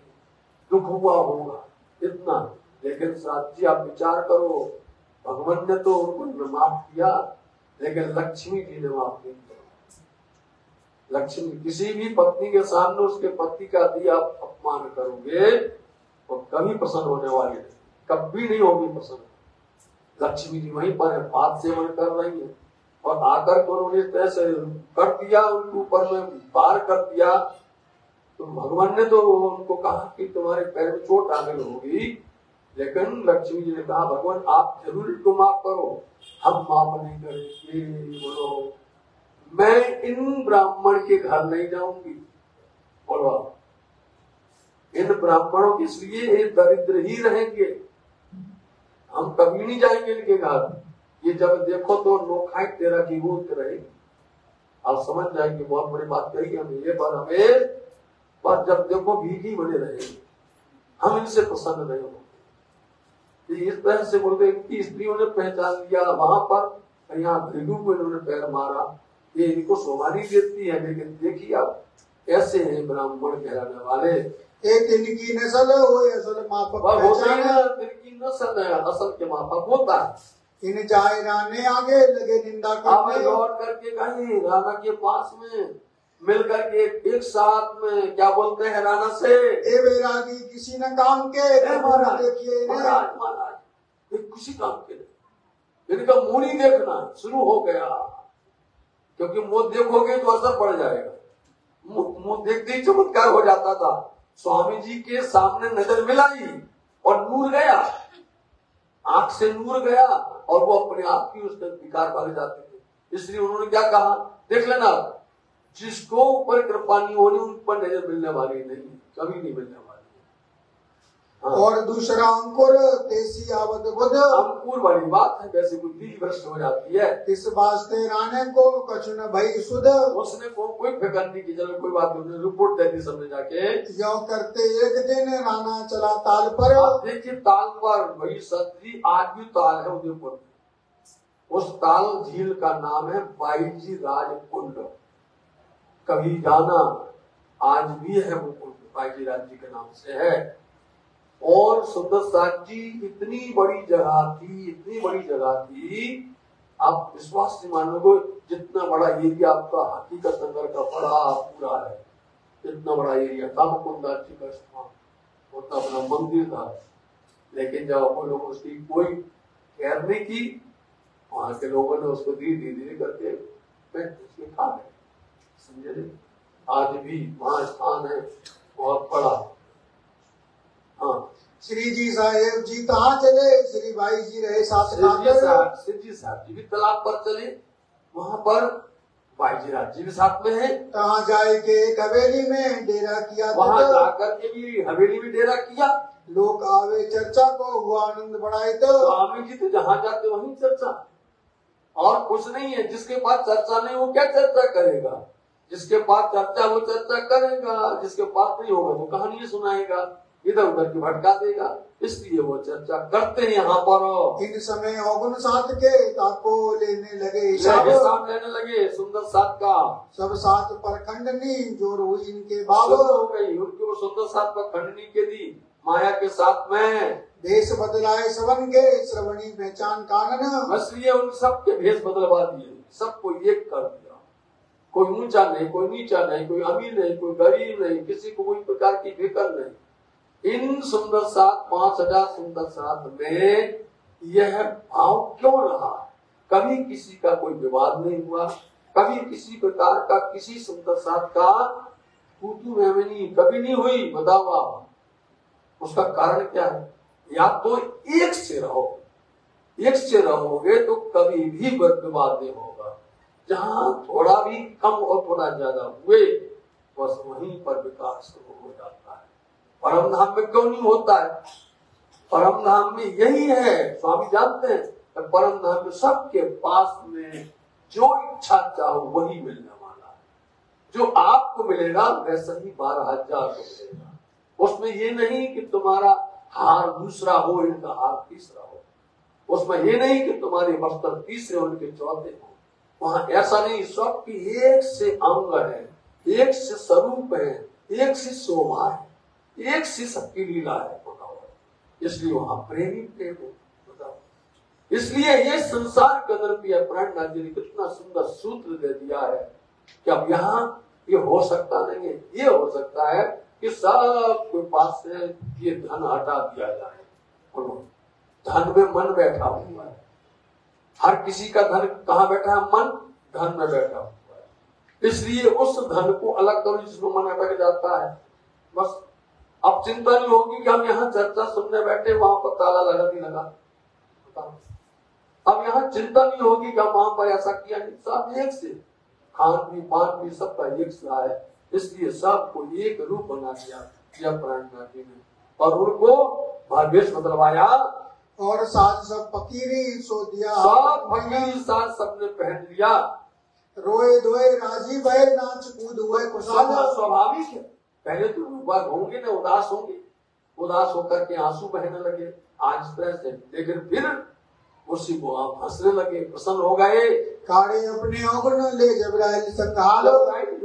दुख हुआ होगा इतना, लेकिन साथ जी आप विचार करो, भगवान ने तो उनको माफ किया, लेकिन लक्ष्मी जी ने माफ नहीं किया। लक्ष्मी, किसी भी पत्नी के सामने उसके पति का यदि आप अपमान करोगे तो कभी प्रसन्न होने वाली नहीं, कभी नहीं होगी प्रसन्न। लक्ष्मी जी वहीं पर है, पाद सेवन कर रही है, और आकर को उन्होंने ऐसे कर दिया, उनके ऊपर में पार कर दिया, तो भगवान ने तो उनको कहा कि तुम्हारे पैर में चोट आ गई होगी, लेकिन लक्ष्मी जी ने कहा भगवान आप जरूर इनको माफ करो, हम माफ नहीं करेंगे। बोलो मैं इन ब्राह्मण के घर नहीं जाऊंगी, बोलो इन ब्राह्मणों के इसलिए दरिद्र ही रहेंगे, हम कभी नहीं जाएंगे इनके घर। ये जब देखो तो नोखाई तेरा की भूत रहेगी, आप समझ जाएंगे बहुत बड़ी बात कही हमें ये, पर हमें पर जब देखो भीगी बने रहेंगे, हम इनसे प्रसन्न नहीं होंगे। इस तरह से बोलते इनकी स्त्रियों ने पहचान लिया वहां पर, यहाँ भृगु को इन्होंने पैर मारा, ये इनको शोभा नहीं देती है, लेकिन देखिए आप ऐसे हैं ब्राह्मण कहलाने वाले। एक इनकी नस्ल है, वो असल माफक पहचान है, इनकी नस्ल है, असल के माफक होता है। इन जाए राने आगे लगे निंदा करने, लौट करके कहीं राणा के पास में मिल करके एक साथ में क्या बोलते हैं राणा से, ए वैरागी किसी न काम के, देखिए महाराज किसी काम के नहीं, इनका मुंह नहीं देखना शुरू हो गया, क्योंकि मुंह देखोगे तो असर पड़ जाएगा। मुंह देखते ही चमत्कार हो जाता था। स्वामी जी के सामने नजर मिलाई और नूर गया, आंख से नूर गया, और वो अपने आप की उसके विकार भाग जाते थे। इसलिए उन्होंने क्या कहा, देख लेना जिसको ऊपर कृपा नहीं होनी उन पर नजर मिलने वाली नहीं, कभी नहीं मिलने वाली। हाँ। और दूसरा अंकुर तेसी आवत बुध, अंकुर वाली बात है, वैसे बुद्धि भ्रष्ट हो जाती है। इस वास्ते राने को कछुन भई सुध, उसने कोई फिक्र नहीं की, चलो कोई बात नहीं, रिपोर्ट देती सबने जाके। यो करते एक दिन राणा चला ताल पर, देखिए ताल पर वही सत्री, आज भी ताल है उदयपुर, उस ताल झील का नाम है बाईजी राज कुंड, कभी जाना, आज भी है वो कुंड, बाईजी राज जी के नाम से है। और सुंदर साथ जी इतनी बड़ी जगह थी, इतनी बड़ी जगह थी, आप विश्वास से मानोगे जितना बड़ा एरिया आपका हकीकत नगर का बड़ा पूरा है, इतना बड़ा एरिया था मुकुंदास जी का स्थान, उतना अपना मंदिर था, लेकिन जब अपन लोगों उसकी कोई केयर नहीं की, वहां के लोगों ने उसको धीरे धीरे करके खा गए, समझे। आज भी वहां स्थान है बहुत बड़ा। हाँ, श्री जी साहेब जी कहाँ चले, श्री भाई जी रहे साथ श्री जी साहब जी भी तालाब पर चले, वहाँ पर भाई जी राज जी भी साथ में है। कहाँ जाए के हवेली में डेरा किया, वहाँ जाकर के भी हवेली में डेरा किया, लोग आवे चर्चा को हुआ आनंद बढ़ाए, तो स्वामी जी तो जहाँ जाते वहीं चर्चा, और कुछ नहीं है। जिसके पास चर्चा नहीं वो क्या चर्चा करेगा, जिसके पास चर्चा वो चर्चा करेगा, जिसके पास नहीं होगा वो कहानी सुनाएगा, इधर उधर की भटका देगा, इसलिए वो चर्चा करते हैं यहाँ पर। इन समय अवगुण साथ के ताको लेने लगे हिसाब लेने लगे सुंदर साथ का, सब साथ पर खंडनी जोर हुई इनके बाब, हो गई उनकी वो सुंदर साथ पर खंडनी के दी माया के साथ में। भेष बदलाए सबन के श्रवणी पहचान कानन, इसलिए उन सबके भेष बदलवा दिए, सबको एक कर दिया, कोई ऊंचा नहीं, कोई नीचा नहीं, कोई अमीर नहीं, कोई गरीब नहीं, किसी को कोई प्रकार की फिक्र नहीं। इन सुंदर साथ 5000 सुंदर साथ में यह भाव क्यों रहा, कभी किसी का कोई विवाद नहीं हुआ, कभी किसी प्रकार का किसी सुंदर साथ का तू नहीं कभी नहीं हुई, बताओ आप उसका कारण क्या है। या तो एक से रहो, एक से रहोगे तो कभी भी विवाद नहीं होगा, जहाँ थोड़ा भी कम और थोड़ा ज्यादा हुए बस वहीं पर विकास शुरू हो जाता है। परम धाम में क्यों नहीं होता है, परम धाम में यही है, स्वामी जानते हैं, परम धाम में सबके पास में जो इच्छा चाहो वही मिलने वाला है, जो आपको मिलेगा वैसा ही 12,000 को मिलेगा। उसमें ये नहीं कि तुम्हारा हार दूसरा हो, इनका हार तीसरा हो, उसमें ये नहीं कि तुम्हारे वस्त्र तीसरे उनके चौथे हो, वहां ऐसा नहीं। सबकी एक से अंग है, एक से स्वरूप है, एक से शोभा है, एक से सबकी लीला है। बताओ, इसलिए वहां प्रेमी प्रेम हो। बताओ, इसलिए ये संसार के अंदर भी प्राणनाथ जी ने कितना सुंदर सूत्र दे दिया है कि अब यहाँ ये हो सकता नहीं है, ये हो सकता है कि सबके पास से ये धन हटा दिया जाए। धन में मन बैठा हुआ है, हर किसी का धन कहाँ बैठा है? मन धन में बैठा हुआ है। इसलिए उस धन को अलग करो जिसमें मन अटक जाता है। बस अब चिंता नहीं होगी कि हम यहाँ चर्चा सुनने बैठे, वहां पर ताला लगा नहीं लगा। अब यहाँ चिंता नहीं होगी कि हम वहां पर ऐसा किया नहीं, सब एक से खान भी पान भी सबका एक सा है। इसलिए सबको एक रूप बना दिया प्राणनाथ जी ने, और उनको भावेश बदलवाया, और साज सब फकीरी सो दिया, सब फकीरी साज सबने पहन लिया। रोए धोए राजी भय नाच कूद हुए खुशहाल। स्वाभाविक है, पहले तो बात होंगे ना, उदास होंगे, उदास होकर के आंसू बहने लगे आज तरह से, लेकिन फिर उसी को आप हंसने लगे, प्रसन्न हो गए। काढ़े अपने अवगुण ले जबराइल संघाल,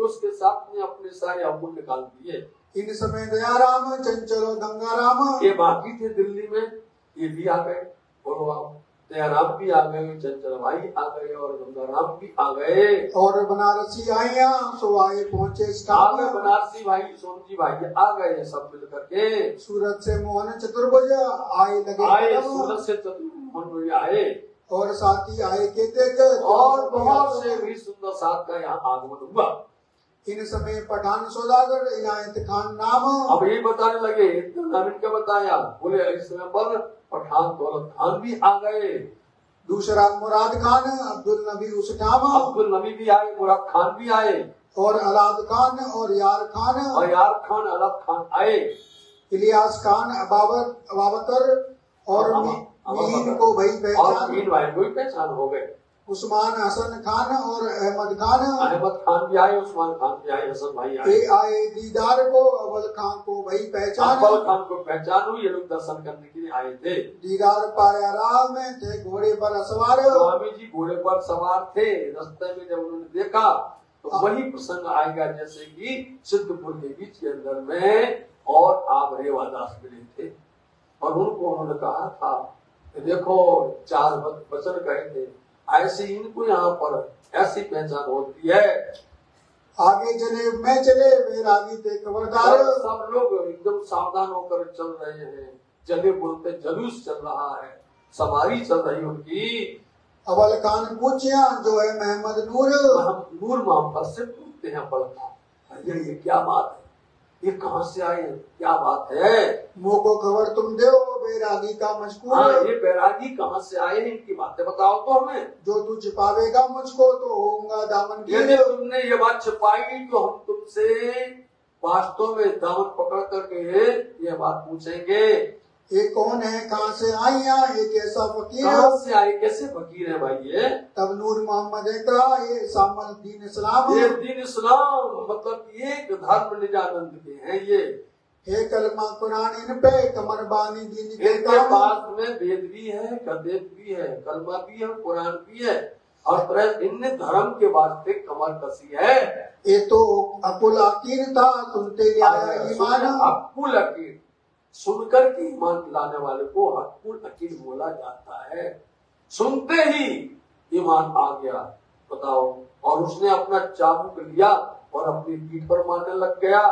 उसके साथ में अपने सारे अवगुण निकाल दिए। इन समय दया राम चंचलो गंगा राम, ये बाकी थे दिल्ली में, ये भी आ गए। बोलो आप, दयाराम भी आ गए, चंचल भाई आ गए, और गंगाराम भी आ गए, और बनारसी आया सो आए पहुँचे बनारसी भाई सोनजी भाई आ गए, सब मिल करके। सूरत से मोहन चतुर्भुज आए लगे, सूरत से चतुर्भुज आए, और साथी आए केते, और बहुत से भी सुंदर साथ का यहाँ आगमन हुआ। इन समय पठान सौदागर इनायत खान नाम, अब ये बताने लगे, नाम इनका बताया, बोले इस समय पर पठान दौलत खान भी आ गए, दूसरा मुराद खान, अब्दुल नबी उस नाम, अब्दुल नबी भी आए, मुराद खान भी आए, और अलाद खान और यार खान, अलाद खान आए, इलियास खान अबाबकर और मीन को भाई पहचान हो गए। उस्मान हसन खान और अहमद खान भी आए, उस्मान खान भी आए, हसन भाई आए दीदार को, अव्वल खान को भाई पहचान, अव्वल खान को पहचान हुई। ये लोग दर्शन करने के लिए आए थे। दीदार पाया राह में थे घोड़े पर सवार, स्वामी जी घोड़े पर सवार थे। रास्ते में जब उन्होंने देखा तो वही प्रसंग आएगा जैसे कि सिद्धपुर के बीच के अंदर में और आप रेवादास मिले थे, और उनको उन्होंने कहा था देखो 4 वचन कहे थे, ऐसे इनको यहाँ पर ऐसी पहचान होती है। आगे चले मैं चले वैरागी थे खबरदार, सब लोग एकदम सावधान होकर चल रहे हैं। जले बोलते जुलूस चल रहा है, सवारी चल रही उनकी। अव्वल खान पूछिया जो है मोहम्मद नूर मोहम्मद से पूछते हैं अव्वल खान, ये क्या बात है, ये कहाँ से आए, क्या बात है, मुँह को खबर तुम दो बैरागी का मशकूर। ये बैरागी कहाँ से आए हैं, इनकी बातें बताओ तो हमें। जो तू छिपावेगा मुझको तो होऊंगा दामन की, यदि तुमने ये बात छिपाई तो हम तुमसे वास्तव में दामन पकड़ करके ये बात पूछेंगे, ये कौन है, कहाँ से आई, ये कैसा फकीर, कहाँ से आए, कैसे फकीर है भाई ये। तब नूर मोहम्मद ने कहा ये सामल दीन इस्लाम, ये दीन इस्लाम मतलब एक धर्म निजानंद के हैं। ये हे कलमा कुरान इन पे कमर बानी दीन के पास में वेद भी है, कदेब भी है, कलमा भी है, कुरान भी है, और इनने धर्म के वास्ते कमर कसी है। ये तो अकुल अकीर था, सुनते ईमान, अकुल अकीर सुनकर के ईमान लाने वाले को अकुल अकीर बोला जाता है। सुनते ही ईमान आ गया, बताओ। और उसने अपना चाबुक लिया और अपनी पीठ पर मारने लग गया।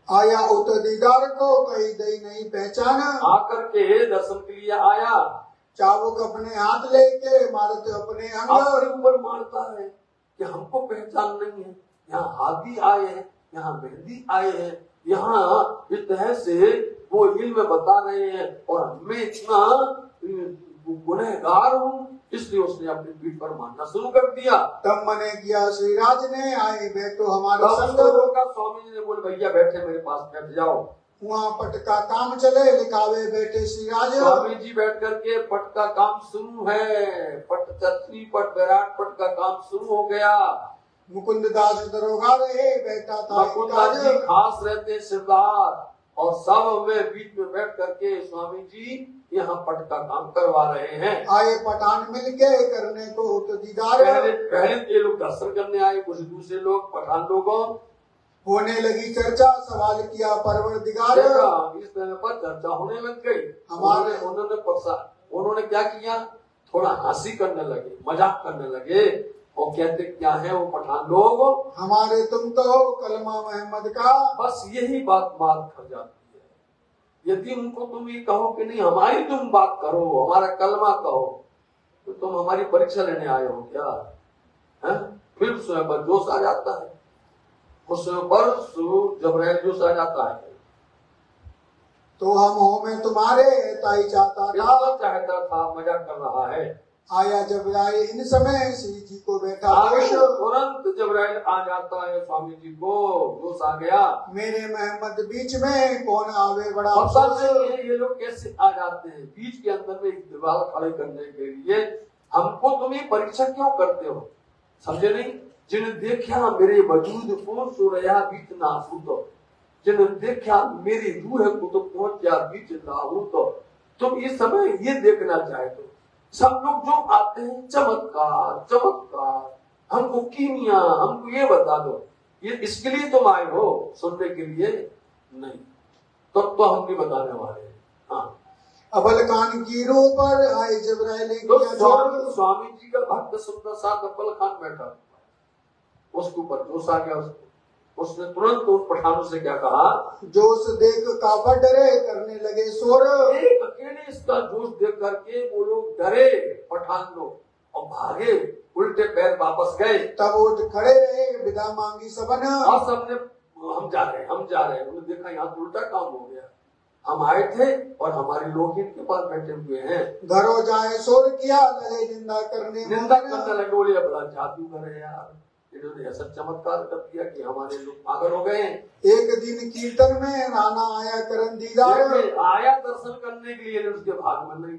आया उत दीदार को कहीं दई नहीं पहचाना, आकर के दर्शन के लिए आया, चाबुक अपने हाथ लेके मारते अपने अंग ऊपर मारता है कि हमको पहचान नहीं है। यहाँ हाथी आए हैं, यहाँ मेहंदी आए हैं, यहाँ इस तरह से वो इल्म बता रहे हैं, और मैं इतना गुनहगार हूँ, इसलिए उसने अपनी पीठ पर मारना शुरू कर दिया। तब मने किया श्रीराज ने आए बैठो हमारे संग, स्वामी जी ने बोले भैया बैठे मेरे पास, बैठ जाओ। वहाँ पट का काम चले, लिखावे बैठे श्रीराज। स्वामी जी बैठ करके पट का काम शुरू है, पट चतनी पट विराट पट का काम शुरू हो गया। मुकुंद दास दरोगा रहे, बैठा था मुकुंद दास जी खास रहते सिरदार, और सब में बीच में बैठ करके स्वामी जी यहाँ पट का काम करवा रहे हैं। आए पठान मिलके करने को तो दीदार। पहले ये लोग दर्शन करने आए, कुछ दूसरे लोग पठान लोगों। होने लगी चर्चा, सवाल किया परवरदिगार। इस तरह पर चर्चा होने लग गई। उन्होंने क्या किया, थोड़ा हंसी करने लगे, मजाक करने लगे और कहते क्या है वो पठान लोग, हमारे तुम तो हो कलमा मोहम्मद का। बस यही बात मार खा जाती है। यदि उनको तुम ये कहो कि नहीं हमारी तुम बात करो, हमारा कलमा कहो, तो तुम हमारी परीक्षा लेने आए हो क्या है? फिर स्वयं पर जोश आ जाता है, उस पर जबरैल जोश आ जाता है। तो हम हो में तुम्हारे ताई चाहता था, मजाक कर रहा है। आया जबराइल इन समय श्री जी को बैठा तुरंत जबराइल आ जाता है, स्वामी जी को जोश आ गया। मेरे मोहम्मद बीच में कौन आवे बड़ा अफसोस है, ये लोग कैसे आ जाते हैं बीच के अंदर में एक दीवार खड़े करने के लिए। हमको तुम्हें परीक्षा क्यों करते हो, समझे नहीं? जिन देखा मेरे वजूद को सुरया बीच नासूत, जिन देखा मेरी रूह को तो पहुंचा बीच नाहूत। तुम इस समय ये देखना चाहे तो सब लोग जो आते हैं चमत्कार चमत्कार, हमको कीमिया, हमको ये बता दो, ये इसके लिए तुम आए हो सुनने के लिए नहीं, तब तो हम नहीं बताने वाले हैं। हाँ, अबल खान की रो पर आए जबराइल तो स्वामी जी का भक्त सुंदर सा अबल खान बैठा, उसके ऊपर जोश आ गया उसको। उसने तुरंत उन पठानों से क्या कहा, जोश देख काफा डरे करने लगे शोर। एक अकेले इसका जोश देख करके वो लोग डरे पठान लोग और भागे, उल्टे पैर वापस गए। तब उठ खड़े रहे, विदा मांगी सबन। और सबने हम जा रहे हैं, हम जा रहे हैं। उन्होंने देखा यहाँ तो उल्टा काम हो गया, हम आए थे और हमारे लोग इनके पास बैठे हुए हैं। घरों जाए शोर किया, लगे निंदा करने लगे, बोले बड़ा जादूगर है यार, इन्होंने ऐसा चमत्कार कर दिया कि हमारे लोग पागल हो गए। एक दिन कीर्तन में राणा आया करन दीदार, आया दर्शन करने के लिए, उसके भाग में नहीं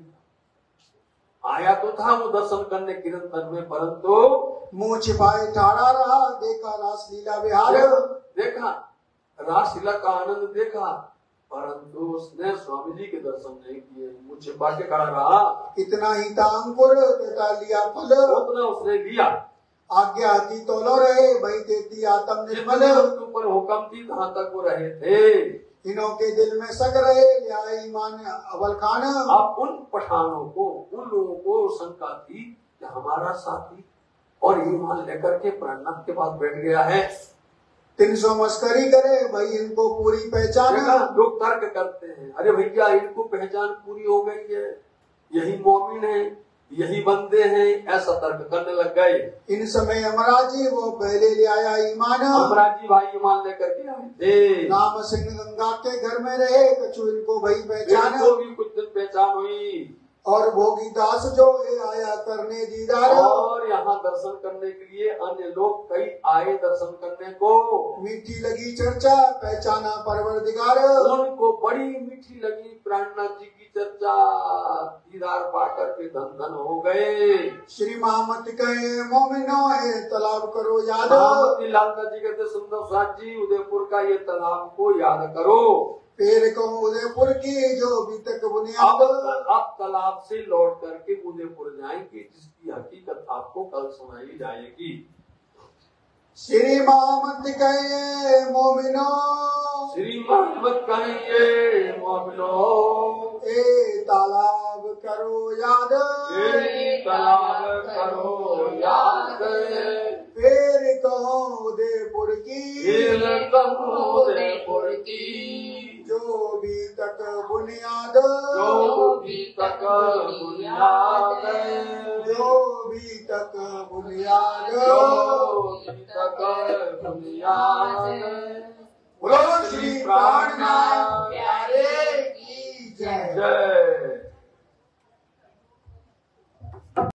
आया तो था वो दर्शन करने कीर्तन में, परंतु मुंह छिपाए ठाड़ा रहा। देखा रासलीला विहार, देखा रासलीला का आनंद देखा, परंतु उसने स्वामी जी के दर्शन नहीं किए, मुंह छिपा के खड़ा रहा। इतना ही था अंकुर तथा लिया फल, उतना उसने लिया। आज्ञा आती तोलो रहे, भाई देती आत्म निर्मल। ऊपर हुक्म थी कहाँ तक वो रहे थे। इन्हों के दिल में शक रहे, लिया ईमान अबल खान। अब उन पठानों को, उन लोगों को शंका थी कि हमारा साथी और ईमान लेकर के प्राणनाथ के पास बैठ गया है, 300 मस्करी करे, भाई इनको पूरी पहचान। लोग तर्क करते हैं, अरे भैया इनको पहचान पूरी हो गई है, यही मोमिन है, यही बंदे हैं, ऐसा तर्क करने लग गए। इन समय अमराज जी वो पहले ले आया ईमान। अमराज जी भाई ईमान लेकर के आए थे। राम सिंह गंगा के घर में रहे, कछु इनको भाई पहचान। भी कुछ दिन पहचान हुई। और भोगी दास जो आया करने दीदार, और यहाँ दर्शन करने के लिए अन्य लोग कई आए दर्शन करने को। मीठी लगी चर्चा, पहचाना परवरदिगार। उनको बड़ी मीठी लगी प्राणनाथ जी की चर्चा, दीदार पाकर के धन धन हो गए। श्री महामत कहे मोमिनो है तालाब करो याद। लालदास जी कहते सुंदर साथ जी उदयपुर का ये तालाब को याद करो। फिर कहूँ उदयपुर की जो अभी तक बुनियाद। अब तालाब से लौट करके उदयपुर जाएंगे, जिसकी हकीकत आपको कल सुनाई जाएगी। श्री मोहम्मद कहे मोमिनो, श्री मोहम्मद कहे मोमिनो, ए तालाब करो याद, ए तालाब करो याद। फिर कहो उदयपुर की, फिर कहो उदयपुर की, जो भी तक बुनियाद, जो भी तक बुनियाद, जो भी तक बुनियाद, जो भी तक बुनियाद। बोलो श्री प्राणनाथ प्यारे की जय।